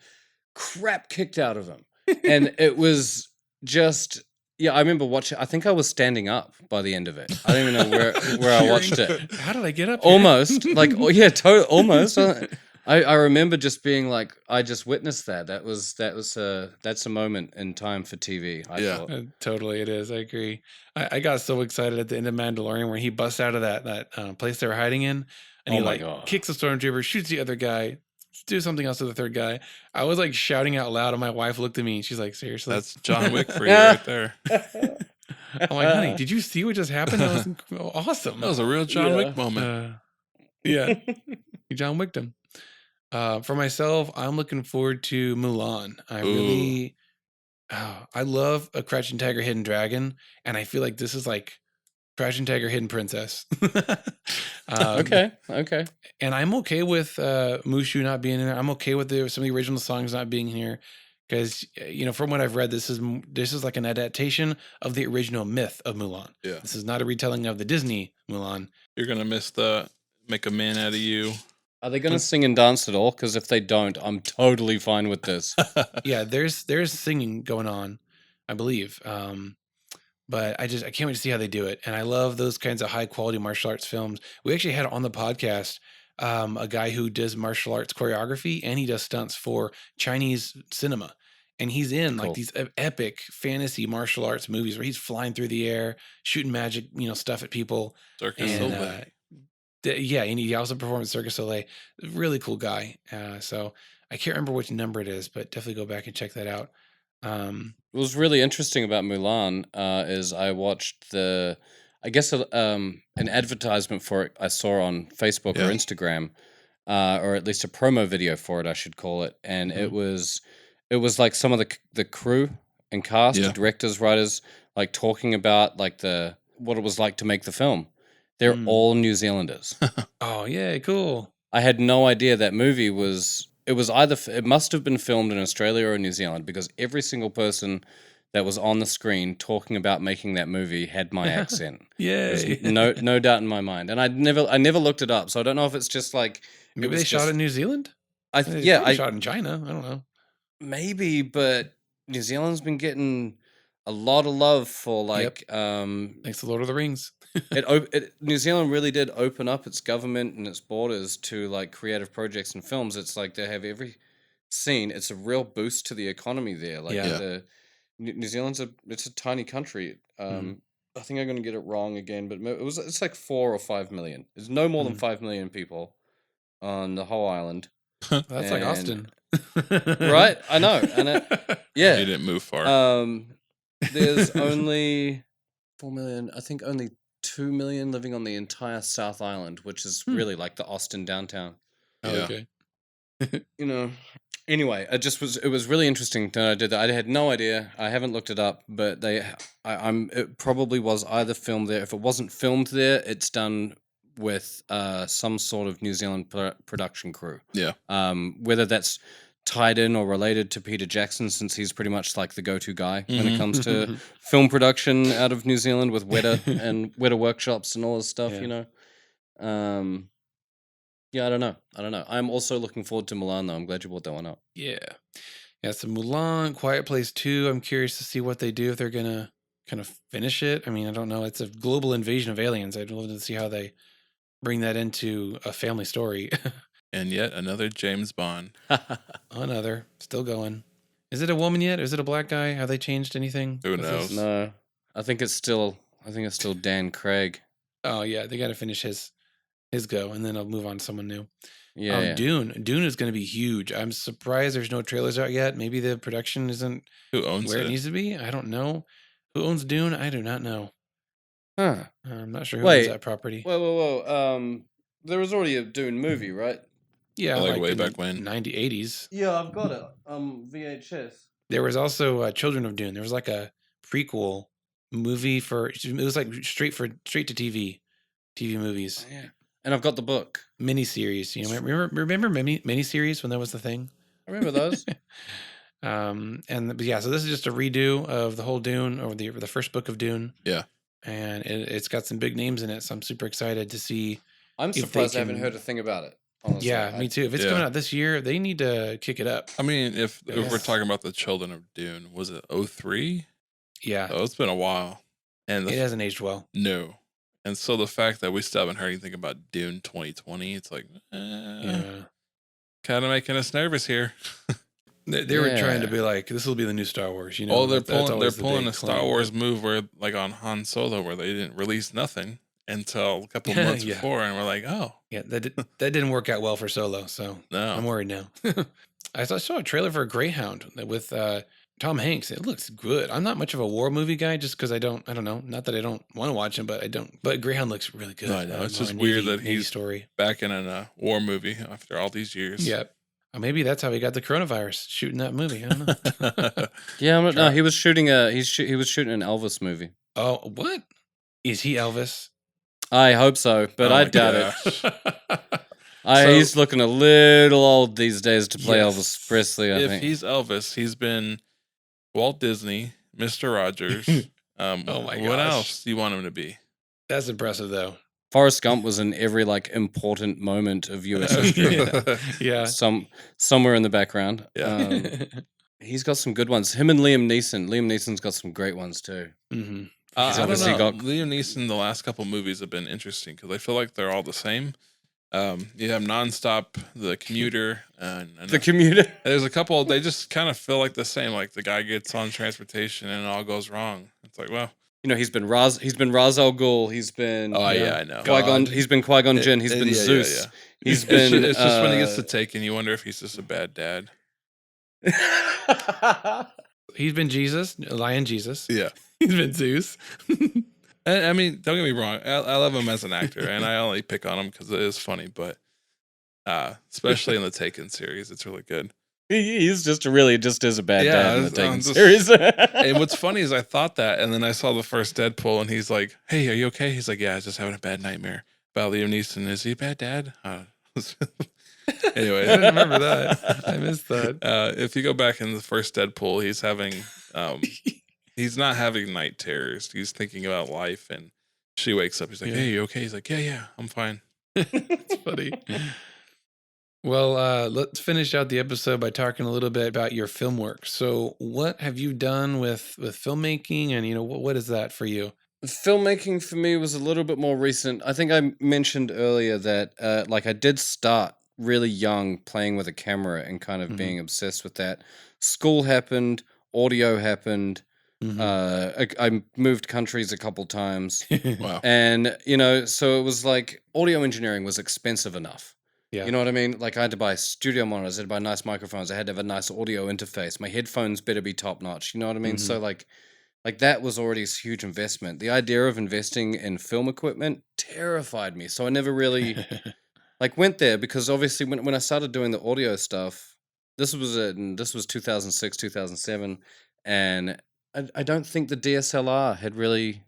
crap kicked out of him. And it was just I remember watching. I think I was standing up by the end of it. I don't even know where I watched it. How did I get up here? Almost like almost. I remember just being like, I just witnessed that. That's a moment in time for TV. I thought. Totally, it is. I agree. I got so excited at the end of Mandalorian where he busts out of that place they were hiding in, and he kicks the stormtrooper, shoots the other guy, do something else to the third guy. I was like shouting out loud, and my wife looked at me and she's like, seriously? That's John Wick for you right there. I'm like, honey, did you see what just happened? That was awesome. That was a real John Wick moment. Yeah. You John Wicked him. For myself, I'm looking forward to Mulan. I love A Crouching Tiger, Hidden Dragon, and I feel like this is like Crouching Tiger, Hidden Princess. Okay. And I'm okay with Mushu not being in there. I'm okay with some of the original songs not being here, because from what I've read, this is like an adaptation of the original myth of Mulan. Yeah. This is not a retelling of the Disney Mulan. You're gonna miss the make a man out of you. Are they going to sing and dance at all? Because if they don't, I'm totally fine with this. Yeah, there's singing going on, I believe. But I can't wait to see how they do it. And I love those kinds of high quality martial arts films. We actually had on the podcast a guy who does martial arts choreography, and he does stunts for Chinese cinema. And he's in like these epic fantasy martial arts movies where he's flying through the air, shooting magic, stuff at people. Circus Soleil. Yeah, and he also performed at Circus Soleil. Really cool guy. So I can't remember which number it is, but definitely go back and check that out. What was really interesting about Mulan is I watched an advertisement for it I saw on Facebook or Instagram, or at least a promo video for it, I should call it. And it was like some of the crew and cast, the directors, writers, like talking about like what it was like to make the film. They're all New Zealanders. Oh yeah, cool. I had no idea that movie was. It must have been filmed in Australia or New Zealand, because every single person that was on the screen talking about making that movie had my accent. Yeah, no doubt in my mind. And I never looked it up, so I don't know if it's just like maybe they shot in New Zealand. I shot in China. I don't know. Maybe, but New Zealand's been getting a lot of love for like thanks to Lord of the Rings. New Zealand really did open up its government and its borders to like creative projects and films. It's like they have every scene. It's a real boost to the economy there. Like New Zealand's it's a tiny country. I think I'm going to get it wrong again, but it's like 4 or 5 million. There's no more than 5 million people on the whole island. That's like Austin, right? I know, and you didn't move far. There's only 4 million. I think only 2 million living on the entire South Island, which is really like the Austin downtown. Oh, okay. Anyway, it was really interesting that I did that. I had no idea. I haven't looked it up, but it probably was either filmed there. If it wasn't filmed there, it's done with some sort of New Zealand production crew. Yeah. Whether that's tied in or related to Peter Jackson, since he's pretty much like the go-to guy when it comes to film production out of New Zealand with Weta and Weta workshops and all this stuff, I don't know. I'm also looking forward to Mulan, though. I'm glad you brought that one up. Yeah, so Mulan, Quiet Place 2, I'm curious to see what they do, if they're gonna kind of finish it. I mean, I don't know. It's a global invasion of aliens. I'd love to see how they bring that into a family story. And yet another James Bond. Another. Still going. Is it a woman yet? Or is it a black guy? Have they changed anything? Who knows? No. I think it's still Dan Craig. Oh, yeah. They got to finish his go, and then I'll move on to someone new. Yeah. Dune is going to be huge. I'm surprised there's no trailers out yet. Maybe the production isn't Who owns where it needs to be. I don't know. Who owns Dune? I do not know. Huh. I'm not sure who owns that property. Whoa. There was already a Dune movie, right? Yeah, like way back when. 80s. Yeah, I've got it. VHS. There was also Children of Dune. There was like a prequel movie it was like straight to TV movies. Oh, yeah. And I've got the book. Miniseries. Remember miniseries when that was the thing? I remember those. So this is just a redo of the whole Dune, or the first book of Dune. Yeah. And it's got some big names in it, so I'm super excited to see. I'm surprised I haven't heard a thing about it. Honestly. Yeah, me too. If it's coming out this year, they need to kick it up. I mean, if we're talking about the Children of Dune, was it 2003? Yeah. Oh, it's been a while. And it hasn't aged well. No. And so the fact that we still haven't heard anything about Dune 2020, it's like, kind of making us nervous here. They were trying to be like, this will be the new Star Wars, Oh, they're pulling a Star Wars move where, like on Han Solo, where they didn't release nothing. until a couple months Yeah. before, and we're like, oh, Yeah, that didn't work out well for Solo, so I'm no. worried now. I saw a trailer for Greyhound with Tom Hanks. It looks good. I'm not much of a war movie guy just because I don't know. Not that I don't want to watch him, but I don't. But Greyhound looks really good. No, I know. It's More just Navy, weird that Navy he's story. back in a war movie after all these years. Yep. Maybe that's how he got the coronavirus, shooting that movie. I don't know. Yeah, no, he was shooting he was shooting an Elvis movie. Oh, what? Is he Elvis? I hope so, but Oh I my doubt gosh. it. He's looking a little old these days to play Yes. Elvis Presley, I If think. he's Elvis, he's been Walt Disney, Mr. Rogers. Oh my What gosh. else do you want him to be? That's impressive, though. Forrest Gump was in every like important moment of US history. Yeah. Somewhere in the background. Yeah. He's got some good ones. Him and Liam Neeson. Liam Neeson's got some great ones too. Mm-hmm. I don't obviously know. got- Liam Neeson, the last couple movies have been interesting because I feel like they're all the same. You have Nonstop, The Commuter, and The Commuter. there's a couple. They just kind of feel like the same. Like the guy gets on transportation and it all goes wrong. It's like, well, You know, he's been Ra's al Ghul. He's been I know. Qui-Gon. He's been Qui-Gon Jinn. He's been Yeah, Zeus. He's It's been. it's just when he gets to take, and you wonder if he's just a bad dad. He's been Jesus, Lion Jesus. Yeah. He's been Zeus. And, I mean, don't get me wrong. I love him as an actor, and I only pick on him because it is funny. But especially in the Taken series, it's really good. He's just is a bad dad in the Taken just- series. And what's funny is I thought that, and then I saw the first Deadpool, and he's like, "Hey, are you okay?" He's like, "Yeah, I was just having a bad nightmare about Liam Neeson. Is he a bad dad?" Anyway, I didn't remember that. I missed that. If you go back in the first Deadpool, he's having he's not having night terrors. He's thinking about life, and she wakes up. He's like, Yeah. "Hey, you okay?" He's like, "Yeah, I'm fine." It's funny. Well, let's finish out the episode by talking a little bit about your film work. So, what have you done with filmmaking, and what is that for you? Filmmaking for me was a little bit more recent. I think I mentioned earlier that like I did start really young playing with a camera and kind of Mhm. being obsessed with that. School happened, audio happened. I moved countries a couple times, Wow. and so it was like audio engineering was expensive enough. Yeah. You know what I mean? Like I had to buy studio monitors, I had to buy nice microphones, I had to have a nice audio interface. My headphones better be top notch. You know what I mean? So like that was already a huge investment. The idea of investing in film equipment terrified me. So I never really like went there because obviously when I started doing the audio stuff, this was 2006, 2007, and I don't think the DSLR had really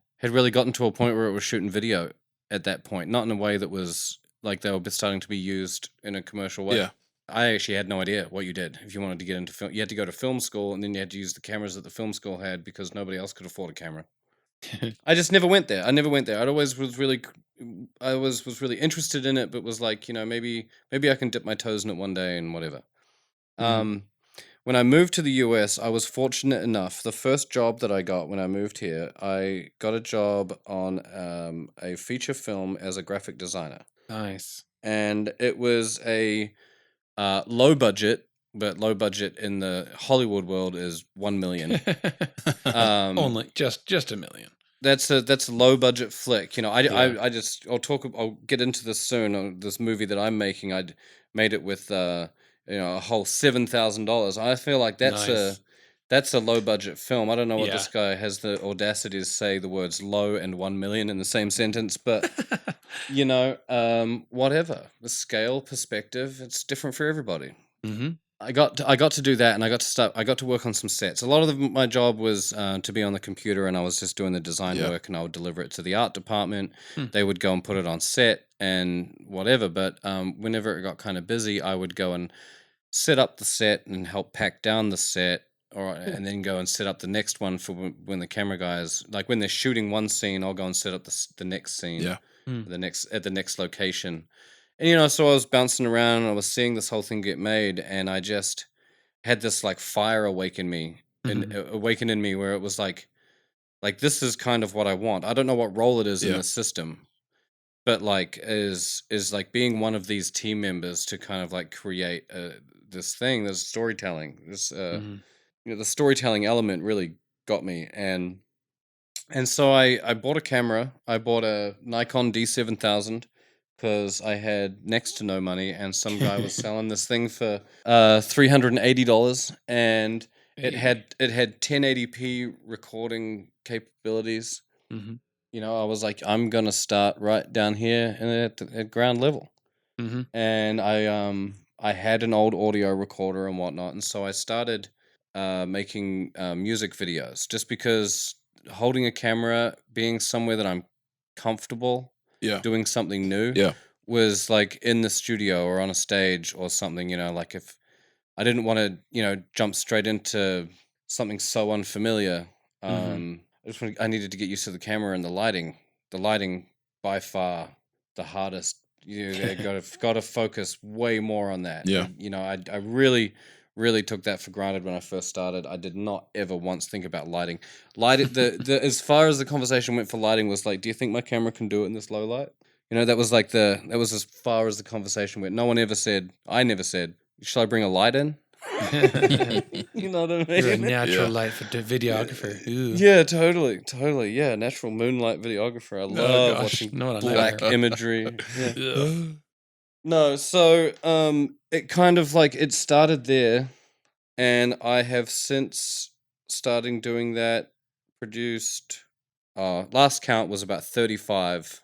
gotten to a point where it was shooting video at that point. Not in a way that was like they were starting to be used in a commercial way. Yeah. I actually had no idea what you did if you wanted to get into film. You had to go to film school, and then you had to use the cameras that the film school had because nobody else could afford a camera. I just never went there. I always was really, was really interested in it, but was like, maybe I can dip my toes in it one day and whatever. When I moved to the US, I was fortunate enough. The first job that I got when I moved here, I got a job on a feature film as a graphic designer. Nice. And it was a low budget, but low budget in the Hollywood world is 1 million. Only just $1 million. That's a low budget flick. I'll get into this soon. This movie that I'm making, I'd made it with a whole $7,000. I feel like that's a low budget film. I don't know what this guy has the audacity to say the words low and 1 million in the same sentence, but whatever. The scale, perspective, it's different for everybody. Mm-hmm. I got to do that, and I got to work on some sets. A lot of my job was to be on the computer, and I was just doing the design work, and I would deliver it to the art department. They would go and put it on set and whatever. But whenever it got kind of busy, I would go and set up the set and help pack down the set, and then go and set up the next one for when the camera guys, like when they're shooting one scene, I'll go and set up the next scene, Yeah. at the next location. And so I was bouncing around and I was seeing this whole thing get made, and I just had this like fire awaken me and awaken in me where it was like this is kind of what I want. I don't know what role it is in the system, but like is like being one of these team members to kind of like create this thing, this storytelling, this the storytelling element really got me, and And so I bought a camera. I bought a Nikon D7000 because I had next to no money, and some guy was selling this thing for $380, and it had 1080p recording capabilities. Mhm. You know, I was like, I'm gonna start right down here at ground level. Mhm. And I had an old audio recorder and whatnot, and so I started making music videos just because holding a camera, being somewhere that I'm comfortable, Yeah. doing something new, Yeah. was like in the studio or on a stage or something. You know, like if I didn't want to, jump straight into something so unfamiliar. I needed to get used to the camera and the lighting. The lighting, by far, the hardest. They got to focus way more on that. Yeah. I really, really took that for granted when I first started. I did not ever once think about lighting. The as far as the conversation went for lighting was like, do you think my camera can do it in this low light? That was as far as the conversation went. No one ever said. I never said, should I bring a light in? You know what I mean? You're a natural Yeah. light videographer. Ooh. Yeah, totally. Yeah, natural moonlight videographer. I love gosh, watching no, not black never. imagery. Yeah. Yeah. No, so it kind of like it started there, and I have since starting doing that, produced last count was about 35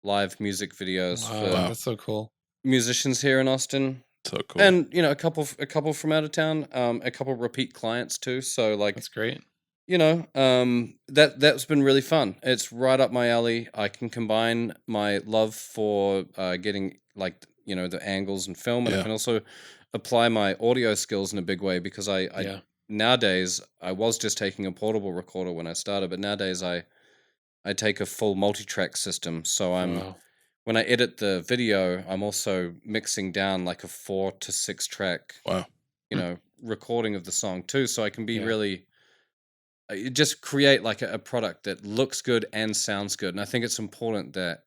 live music videos Wow, for that's so cool. musicians here in Austin. So cool. And a couple from out of town, a couple repeat clients too. So like, That's great. that's been really fun. It's right up my alley. I can combine my love for getting like the angles and film, and I Yeah. can also apply my audio skills in a big way because I Yeah. nowadays I was just taking a portable recorder when I started, but nowadays I take a full multi-track system. So Wow. when I edit the video, I'm also mixing down like a 4 to 6 track, Wow. recording of the song too. So I can be Yeah. really just create like a product that looks good and sounds good. And I think it's important that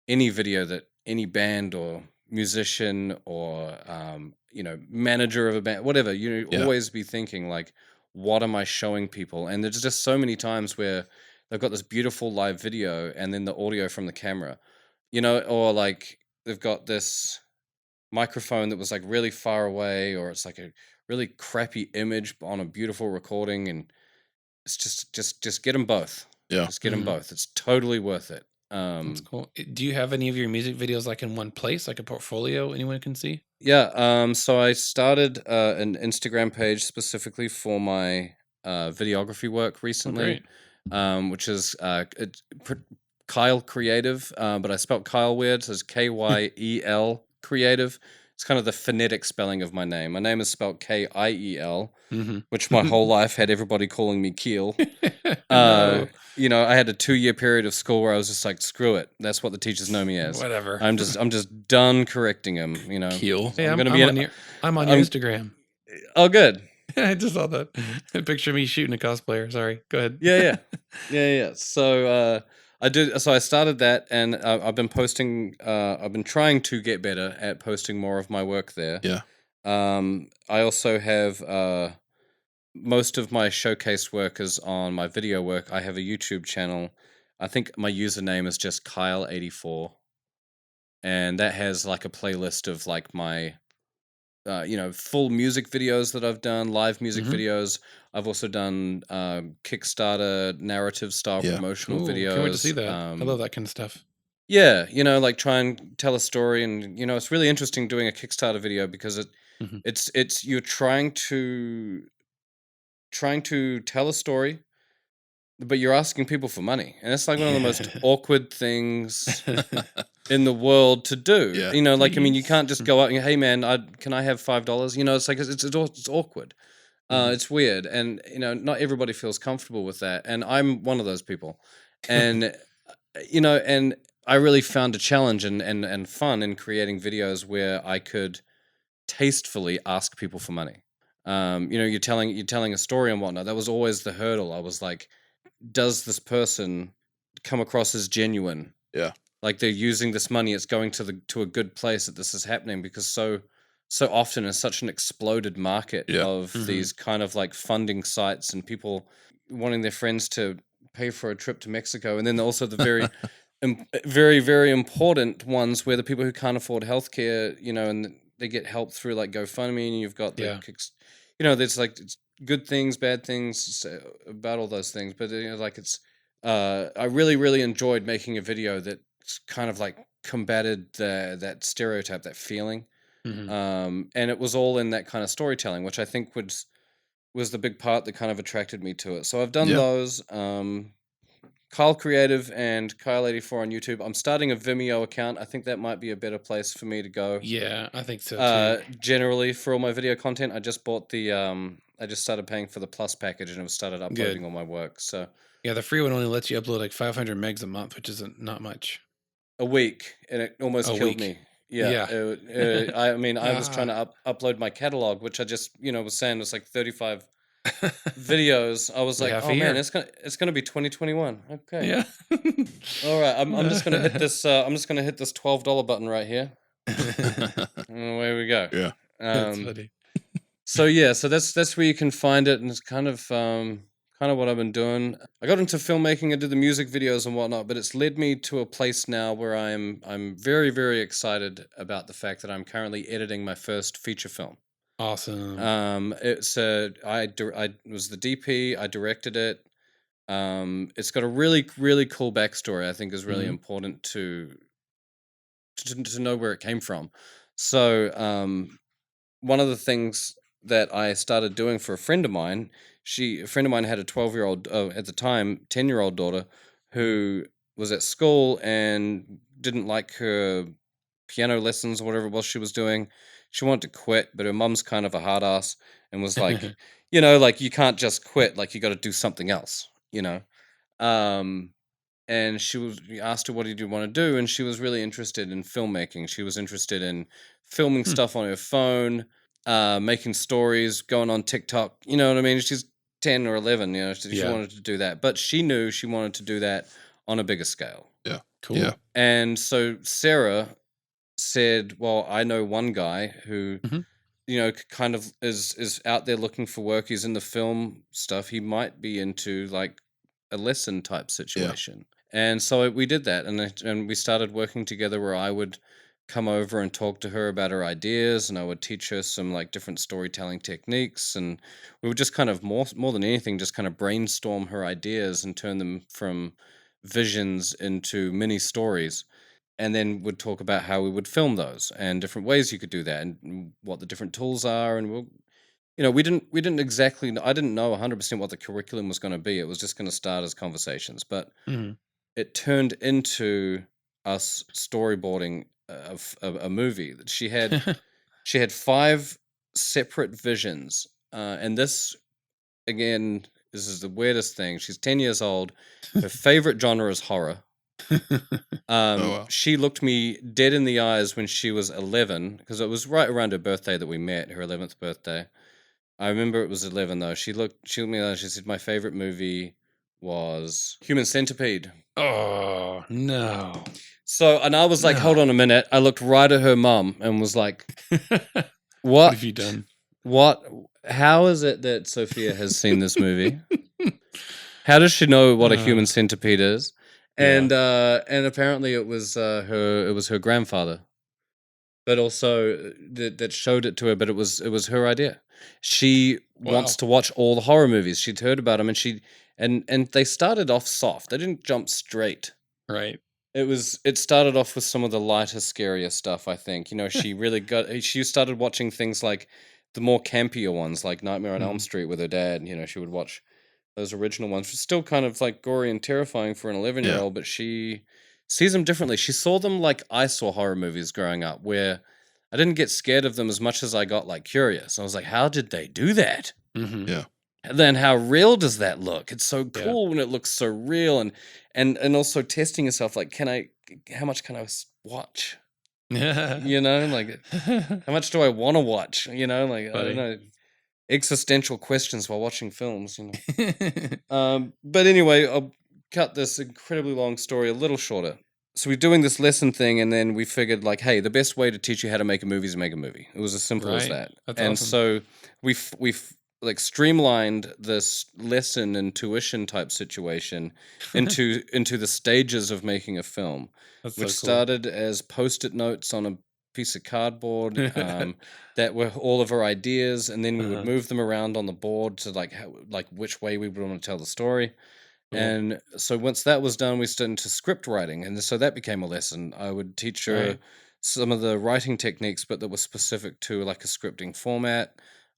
any video that any band or musician or manager of a band, whatever, Yeah. always be thinking like, what am I showing people? And there's just so many times where they've got this beautiful live video and then the audio from the camera, or like they've got this microphone that was like really far away, or it's like a really crappy image on a beautiful recording, and it's just get them both. Yeah. Just get them Mhm. both. It's totally worth it. That's cool. Do you have any of your music videos like in one place, like a portfolio anyone can see? Yeah. So I started an Instagram page specifically for my videography work Oh, recently, great. which is Kyle Creative, but I spelled Kyle weird, so it's Kyel Creative. It's kind of the phonetic spelling of my name. My name is spelled Kiel, Mm-hmm. which my whole life had everybody calling me Kiel. No. I had a 2-year period of school where I was just like, screw it. That's what the teachers know me as. Whatever. I'm just done correcting them. Keel. Hey, I'm gonna on your I'm- Instagram. Oh, good. I just saw that. A picture of me shooting a cosplayer. Sorry. Go ahead. Yeah. So I started that, and I've been posting. I've been trying to get better at posting more of my work there. Yeah. I also have most of my showcase work is on my video work. I have a YouTube channel. I think my username is just Kyle84, and that has like a playlist of like my full music videos that I've done, live music Mhm. videos. I've also done Kickstarter narrative style Yeah. promotional Ooh, videos. can't wait to see that. I love that kind of stuff. Yeah, like try and tell a story, and it's really interesting doing a Kickstarter video because Mhm. it's you're trying to tell a story, but you're asking people for money, and it's like one of the most awkward things in the world to do. Yeah. You can't just go out and, hey man, can I have $5? It's like it's awkward. Mhm. It's weird, and not everybody feels comfortable with that, and I'm one of those people. And and I really found a challenge and fun in creating videos where I could tastefully ask people for money. You're telling a story and whatnot. That was always the hurdle. I was like, does this person come across as genuine? Yeah. Like they're using this money, it's going to a good place that this is happening, because so often it's such an exploded market Yeah. of Mhm. these kind of like funding sites and people wanting their friends to pay for a trip to Mexico, and then also the very, very important ones where the people who can't afford healthcare, and they get help through like GoFundMe, and you've got the, there's like it's good things, bad things about all those things, but I really, really enjoyed making a video that kind of like combated that stereotype, that feeling, and it was all in that kind of storytelling, which I think was the big part that kind of attracted me to it. So I've done those. Kyle Creative and Kyle84 on YouTube. I'm starting a Vimeo account. I think that might be a better place for me to go. Yeah, I think so too. Generally, for all my video content, I just bought I just started paying for the Plus package and have started uploading all my work. So yeah, the free one only lets you upload like 500 megs a month, which is not much. A week, and it almost killed me. Yeah. I mean, I was trying to upload my catalog, which I just was saying was like 35 videos. I was like, oh man, it's gonna be 2021. Okay. Yeah. All right. I'm just gonna hit this. I'm just gonna hit this $12 button right here. And away we go. Yeah. That's funny. So that's where you can find it, and it's kind of what I've been doing. I got into filmmaking. I did the music videos and whatnot, but it's led me to a place now where I'm very, very excited about the fact that I'm currently editing my first feature film. Awesome. It's I was the DP. I directed it. It's got a really, really cool backstory. I think is really important to know where it came from. So, one of the things that I started doing for a friend of mine, a friend of mine had a 12-year-old, at the time, 10-year-old daughter who was at school and didn't like her piano lessons or whatever it was she was doing. She wanted to quit, but her mum's kind of a hard ass and was like, like you can't just quit, like you got to do something else, and we asked her, what did you want to do? And she was really interested in filmmaking. She was interested in filming stuff on her phone, making stories, going on TikTok. You know what I mean? She's 10 or 11, she wanted to do that. But she knew she wanted to do that on a bigger scale. Yeah. Cool. Yeah. And so Sarah said, well, I know one guy who, kind of is out there looking for work. He's in the film stuff. He might be into like a lesson type situation. And so we did that, and we started working together where I would come over and talk to her about her ideas, and I would teach her some like different storytelling techniques, and we would just kind of more than anything just kind of brainstorm her ideas and turn them from visions into mini stories, and then would talk about how we would film those and different ways you could do that and what the different tools are. And we didn't exactly, I didn't know 100% what the curriculum was going to be. It was just going to start as conversations, but it turned into us storyboarding a movie. That she had 5 separate visions, and this again, this is the weirdest thing. She's 10 years old. Her favorite genre is horror. Wow. She looked me dead in the eyes when she was 11, because it was right around her birthday that we met, her 11th birthday. I remember it was 11 though. She looked me in the eyes. She said, my favorite movie was Human Centipede. Oh, no. So, and I was like, hold on a minute. I looked right at her mum and was like, What have you done? How is it that Sophia has seen this movie? How does she know what a human centipede is? And apparently it was her grandfather. But also that showed it to her, but it was her idea. She wants to watch all the horror movies. She'd heard about them, and they started off soft. They didn't jump straight. Right. It started off with some of the lighter, scarier stuff, I think. She started watching things like the more campier ones, like Nightmare on Elm Street with her dad. She would watch those original ones, which is still kind of like gory and terrifying for an 11-year-old, but she sees them differently. She saw them like I saw horror movies growing up, where I didn't get scared of them as much as I got like curious. I was like, how did they do that? Yeah. And then how real does that look? It's so cool when it looks so real, and also testing yourself, like, how much can I watch? Like, how much do I want to watch? Like, I don't know, existential questions while watching films. But anyway, I'll cut this incredibly long story a little shorter. So we're doing this lesson thing, and then we figured, like, hey, the best way to teach you how to make a movie is make a movie. It was as simple as that. That's and awesome. so we like streamlined this lesson and tuition type situation into the stages of making a film, That's which so cool. started as post-it notes on a piece of cardboard that were all of our ideas, and then we would move them around on the board to like which way we would want to tell the story. Cool. And so once that was done, we started into script writing, and so that became a lesson. I would teach her Right. some of the writing techniques, but that were specific to like a scripting format.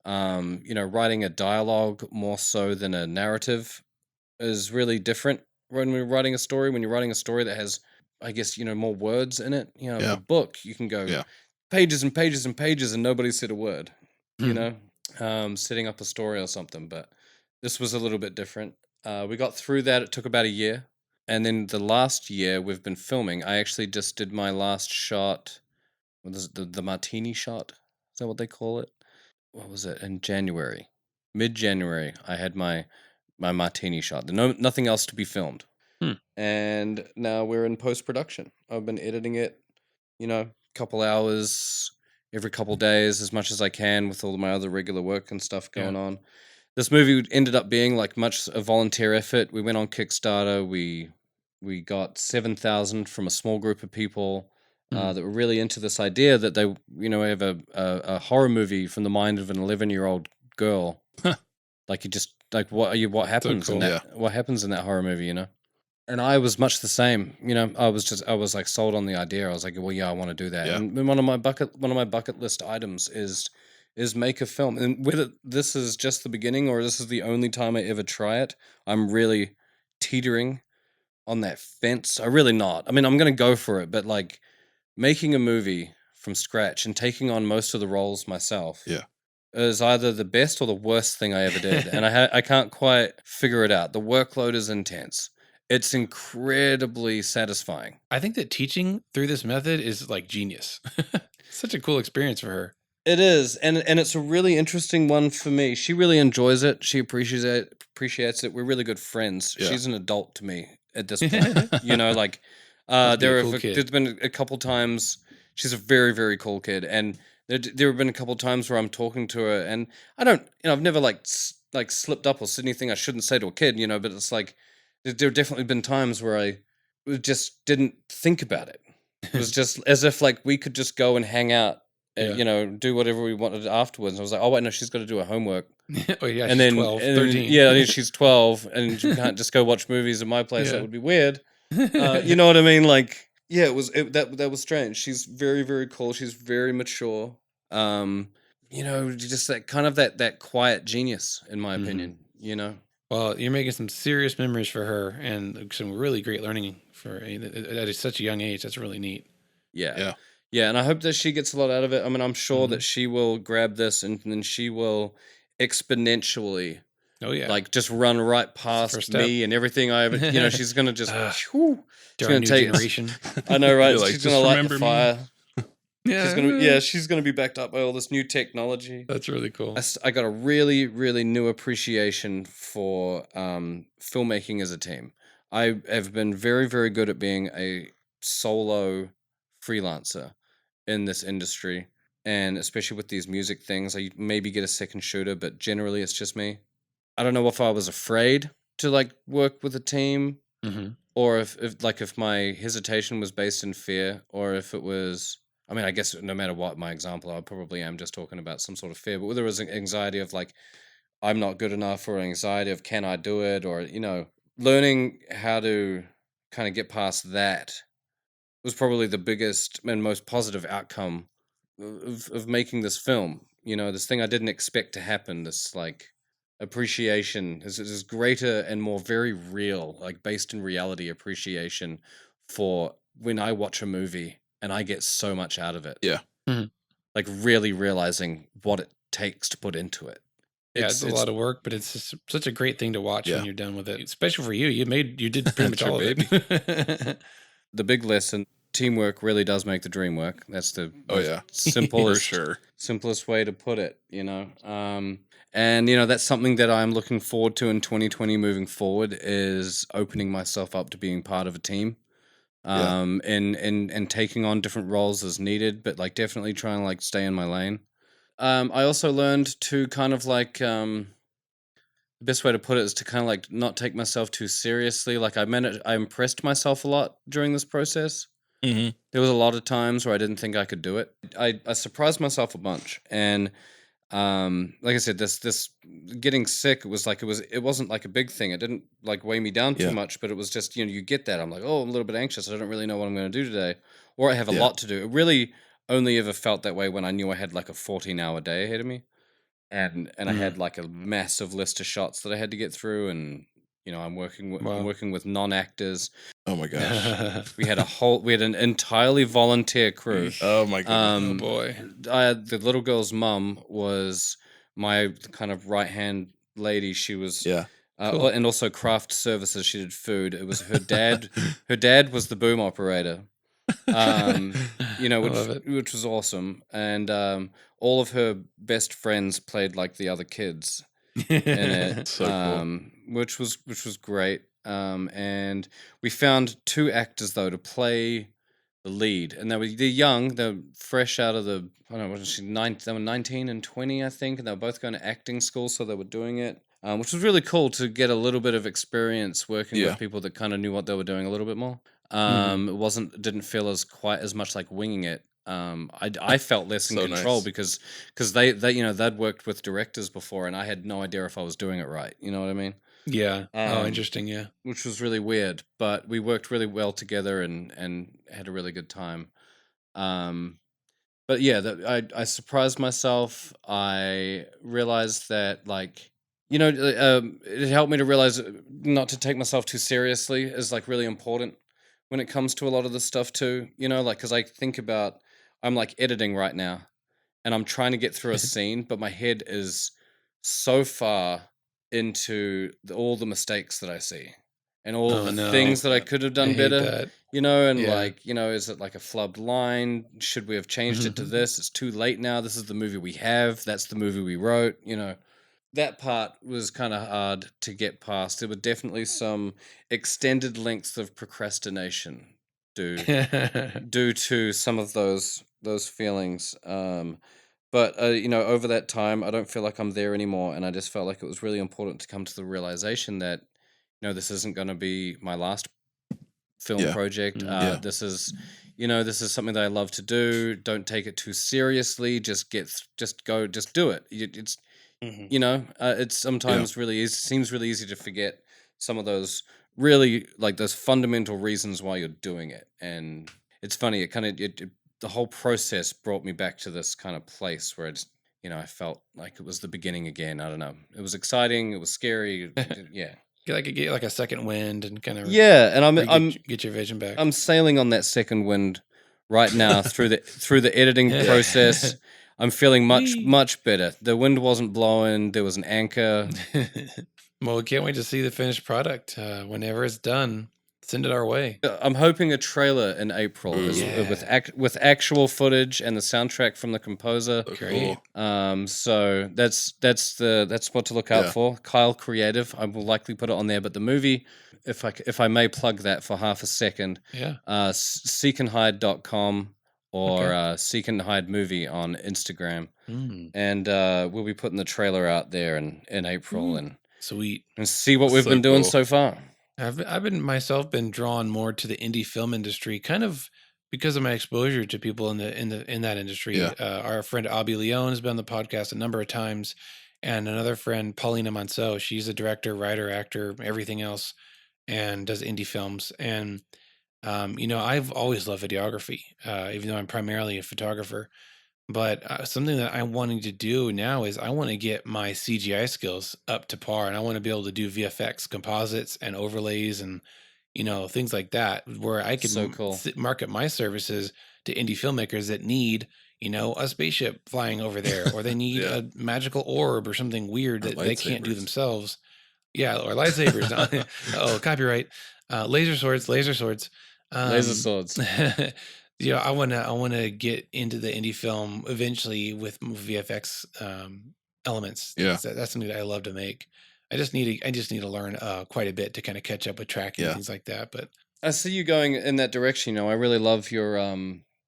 Writing a dialogue more so than a narrative is really different when we're writing a story. When you're writing a story that has, I guess, more words in it. Yeah. A book, you can go Yeah. pages and pages and pages and nobody said a word, Mhm. setting up a story or something. But this was a little bit different. We got through that. It took about a year. And then the last year we've been filming, I actually just did my last shot. What is it, the martini shot? Is that what they call it? What was it? In January, mid-January, I had my martini shot. Nothing else to be filmed. Hmm. And now we're in post-production. I've been editing it, couple hours every couple days, as much as I can with all my other regular work and stuff going on. This movie ended up being like much a volunteer effort. We went on Kickstarter. We got 7,000 from a small group of people that were really into this idea that they, have a horror movie from the mind of an 11-year-old girl. Like what happens cool. in that? What happens in that horror movie? And I was much the same. I was like sold on the idea. I was like, well, yeah, I want to do that. Yeah. And one of my bucket list items is make a film. And whether this is just the beginning or this is the only time I ever try it, I'm really teetering on that fence. I really not. I mean, I'm going to go for it, but like making a movie from scratch and taking on most of the roles myself. Yeah. Is either the best or the worst thing I ever did, and I can't quite figure it out. The workload is intense. It's incredibly satisfying. I think that teaching through this method is like genius. Such a cool experience for her. It is, and it's a really interesting one for me. She really enjoys it. She appreciates it. We're really good friends. Yeah. She's an adult to me at this point. There's been a couple times. She's a very, very cool kid, and there have been a couple times where I'm talking to her, and I don't, I've never like slipped up or said anything I shouldn't say to a kid, but it's like there have definitely been times where I just didn't think about it. It was just as if like we could just go and hang out. Do whatever we wanted afterwards. I was like, oh wait, no, she's got to do her homework. Oh yeah, and she's then 12, and 13. Yeah, she's 12, and you can't just go watch movies at my place. That would be weird. You know what I mean? Like, yeah, that was strange. She's very, very cool. She's very mature. Just that kind of that quiet genius, in my opinion. Well, you're making some serious memories for her and some really great learning for at such a young age. That's really neat. Yeah. Yeah, and I hope that she gets a lot out of it. I mean, I'm sure that she will grab this and then she will exponentially, like just run right past me and everything I ever. She's gonna just. She's gonna take generation. I know, right? Like, she's gonna light the fire. Yeah, She's gonna be backed up by all this new technology. That's really cool. I got a really, really new appreciation for filmmaking as a team. I have been very, very good at being a solo freelancer in this industry, and especially with these music things. I maybe get a second shooter, but generally it's just me. I don't know if I was afraid to like work with a team, or if my hesitation was based in fear, or if it was. I mean, I guess no matter what my example, I probably am just talking about some sort of fear. But whether it was an anxiety of like I'm not good enough, or anxiety of can I do it, or learning how to kind of get past that was probably the biggest and most positive outcome of making this film. This thing I didn't expect to happen. This like appreciation is greater and more very real, like based in reality appreciation for when I watch a movie and I get so much out of it. Yeah. Like really realizing what it takes to put into it. Yeah, it's a lot of work, but it's just such a great thing to watch when you're done with it. Especially for you. You did pretty much all of it. The big lesson, teamwork really does make the dream work. That's the simplest, for sure. simplest way to put it, And, that's something that I'm looking forward to in 2020 moving forward is opening myself up to being part of a team. And taking on different roles as needed, but like definitely trying to like stay in my lane. I also learned to kind of like the best way to put it is to kind of like not take myself too seriously. Like I impressed myself a lot during this process. Mm-hmm. There was a lot of times where I didn't think I could do it. I surprised myself a bunch, and like I said, this getting sick it wasn't like a big thing. It didn't like weigh me down too Yeah. much, but it was just, you get that. I'm like, oh, I'm a little bit anxious. I don't really know what I'm going to do today, or I have a Yeah. lot to do. It really only ever felt that way when I knew I had like a 14-hour day ahead of me, and I had like a massive list of shots that I had to get through, and I'm working Wow. with non-actors. Oh my gosh. We had an entirely volunteer crew. Oh my goodness. Oh boy. The little girl's mum was my kind of right hand lady. She was Yeah. Cool. and also craft services. She did food. It was her dad. Her dad was the boom operator. I love it. Which was awesome. And all of her best friends played like the other kids in it, So cool. which was great. And we found 2 actors though to play the lead, and they're young, they're fresh out of the I don't know, was she they were 19 and 20, I think, and they were both going to acting school, so they were doing it, which was really cool to get a little bit of experience working Yeah. with people that kind of knew what they were doing a little bit more. It didn't feel as quite as much like winging it. I felt less in So control nice. because they they'd worked with directors before, and I had no idea if I was doing it right. You know what I mean? Yeah. Oh, Um, interesting. Yeah. which was really weird, but we worked really well together and had a really good time. Um, but yeah, I surprised myself. I realized that it helped me to realize not to take myself too seriously is like really important when it comes to a lot of this stuff too. Because I think about I'm like editing right now, and I'm trying to get through a scene, but my head is so far into all the mistakes that I see and all Oh the no. things that I could have I done hate better, that. and Yeah. is it like a flubbed line? Should we have changed it to this? It's too late now. This is the movie we have. That's the movie we wrote. That part was kind of hard to get past. There were definitely some extended lengths of procrastination due due to some of those feelings. But over that time, I don't feel like I'm there anymore, and I just felt like it was really important to come to the realization that this isn't going to be my last film Yeah. project. Yeah. This is something that I love to do. Don't take it too seriously. Just do it. It's sometimes really easy, seems really easy to forget some of those really like those fundamental reasons why you're doing it. And it's funny, the whole process brought me back to this kind of place where I felt like it was the beginning again. I don't know. It was exciting. It was scary. Yeah. Get like a second wind and kind of Yeah, and I'm get your vision back. I'm sailing on that second wind right now through the editing process. I'm feeling much better. The wind wasn't blowing. There was an anchor. Well, we can't wait to see the finished product. Whenever it's done, send it our way. I'm hoping a trailer in April with actual footage and the soundtrack from the composer. So Great. cool. So that's what to look out for. Kyle Creative. I will likely put it on there, but the movie, if I may plug that for half a second, Yeah. seekandhide.com or Seek and Hide Movie on Instagram. And we'll be putting the trailer out there in April and Sweet. see what we've So been doing cool. so far. I've been myself been drawn more to the indie film industry, kind of because of my exposure to people in that industry. Yeah. Our friend Abby Leone has been on the podcast a number of times, and another friend Paulina Monceau. She's a director, writer, actor, everything else, and does indie films. And I've always loved videography, even though I'm primarily a photographer. But something that I'm wanting to do now is I want to get my CGI skills up to par, and I want to be able to do VFX composites and overlays and things like that, where I could So cool. market my services to indie filmmakers that need a spaceship flying over there, or they need Yeah. a magical orb or something weird Or that they can't do lightsabers. themselves. Yeah, or lightsabers. Oh, copyright. Laser swords. Laser swords. I wanna get into the indie film eventually with VFX elements. Yeah. That's something that I love to make. I just need to learn quite a bit to kind of catch up with tracking and Yeah. things like that. But I see you going in that direction. I really love your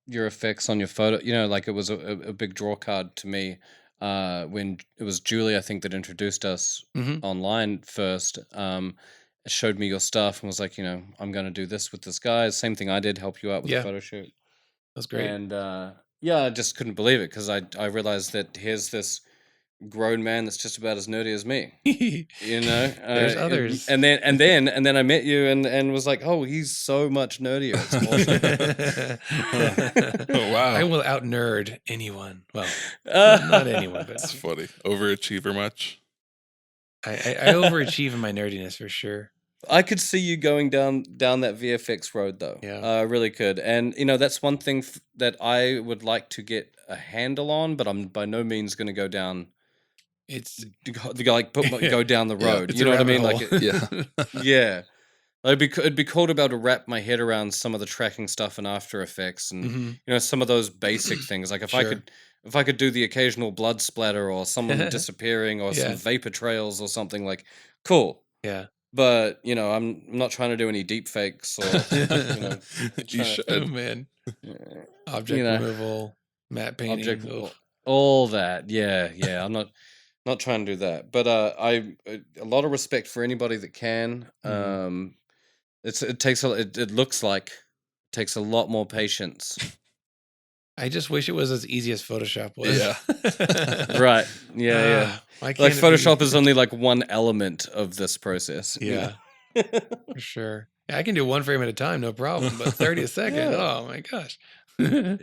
effects on your photo. Like it was a big draw card to me. when it was Julie, I think, that introduced us online first. Showed me your stuff and was like, I'm going to do this with this guy. Same thing I did, help you out with the photo shoot. That's great. And I just couldn't believe it because I realized that here's this grown man that's just about as nerdy as me. There's others. And then I met you and was like, oh, he's so much nerdier. It's awesome. Oh, wow. I will out nerd anyone. Well, not anyone, but That's funny. Overachiever much? I overachieve in my nerdiness for sure. I could see you going down that VFX road, though. Yeah. I really could. And, that's one thing that I would like to get a handle on, but I'm by no means going to go down. Go down the road. You know what I mean? Yeah. It'd be cool to be able to wrap my head around some of the tracking stuff in After Effects and, some of those basic things. Like if I could do the occasional blood splatter or someone disappearing or some vapor trails or something, like, cool. Yeah. But, I'm not trying to do any deep fakes or, You should. Oh, man. Object removal, matte painting. All that. Yeah. I'm not trying to do that. But a lot of respect for anybody that can. It looks like it takes a lot more patience. I just wish it was as easy as Photoshop was. Yeah. Right. Yeah. Like Photoshop is only like one element of this process. Yeah. For sure. Yeah, I can do one frame at a time, no problem. But 30 a second, oh my gosh. Yeah.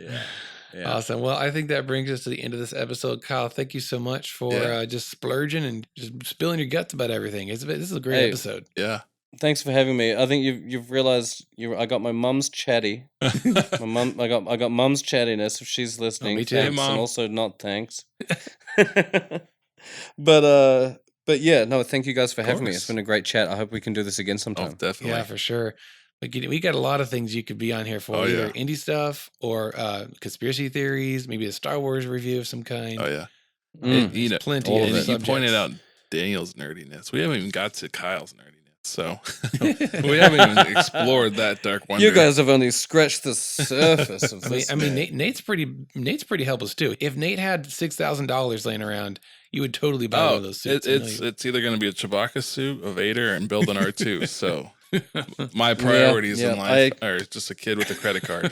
Awesome. Well, I think that brings us to the end of this episode. Kyle, thank you so much for just splurging and just spilling your guts about everything. This is a great episode. Yeah. Thanks for having me. I think you've realized I got my mum's chatty. I got mum's chattiness if she's listening. Me too, thanks, Mom. And also not thanks. But yeah, no, thank you guys for having me. It's been a great chat. I hope we can do this again sometime. Oh, definitely. Yeah, for sure. We got a lot of things you could be on here for, either indie stuff or conspiracy theories, maybe a Star Wars review of some kind. Oh yeah, Plenty of of it. You subjects. pointed out Daniel's nerdiness. We haven't even got to Kyle's nerdiness, so we haven't even explored that dark wonder. You guys have only scratched the surface of this. I mean, Nate's pretty helpless too. If Nate had $6,000 laying around, you would totally buy one of those suits. It's either going to be a Chewbacca suit, a Vader, and build an R2. So my priorities in life are just a kid with a credit card.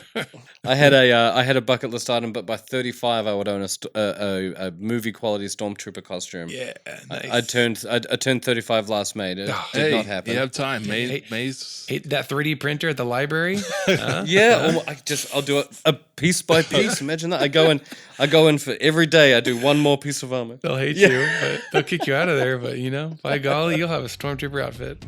I had a bucket list item, but by 35, I would own a movie quality Stormtrooper costume. Yeah, nice. I turned 35 last May. It did not happen. You have time. Maze. That 3D printer at the library. Yeah, I'll do it a piece by piece. Imagine that. I go in for every day. I do one more piece of armor. They'll hate you, but they'll kick you out of there. But by golly, you'll have a Stormtrooper outfit.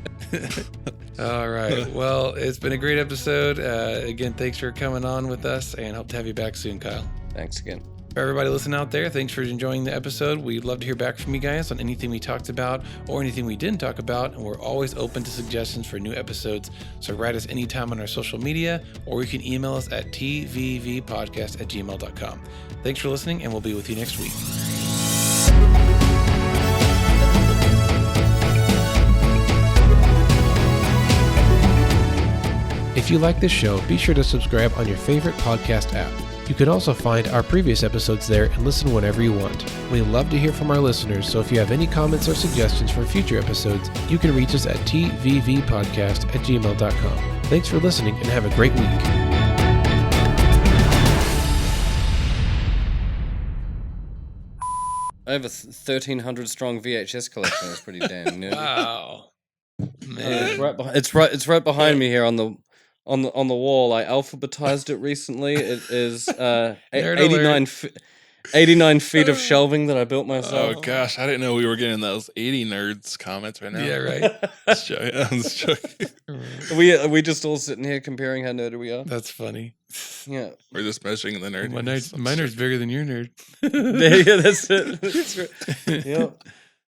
All right. Well, it's been a great episode. Again, thanks for coming on with us, and hope to have you back soon, Kyle. Thanks again. For everybody listening out there, thanks for enjoying the episode. We'd love to hear back from you guys on anything we talked about or anything we didn't talk about, and we're always open to suggestions for new episodes. So write us anytime on our social media, or you can email us at tvvpodcast@gmail.com. Thanks for listening, and we'll be with you next week. If you like this show, be sure to subscribe on your favorite podcast app. You can also find our previous episodes there and listen whenever you want. We love to hear from our listeners, so if you have any comments or suggestions for future episodes, you can reach us at tvvpodcast@gmail.com. Thanks for listening and have a great week. I have a 1,300 strong VHS collection. That's pretty damn nerdy. Wow, man. It's right behind me here on the wall. I alphabetized it recently. It is 89 feet of shelving that I built myself. Oh gosh, I didn't know we were getting those 80 nerds comments right now. Yeah, right. I'm just joking. We just all sitting here comparing how nerdy we are. That's funny. Yeah, We're just measuring the nerd. My nerd's bigger than your nerd. yeah, that's it. That's right. Yep.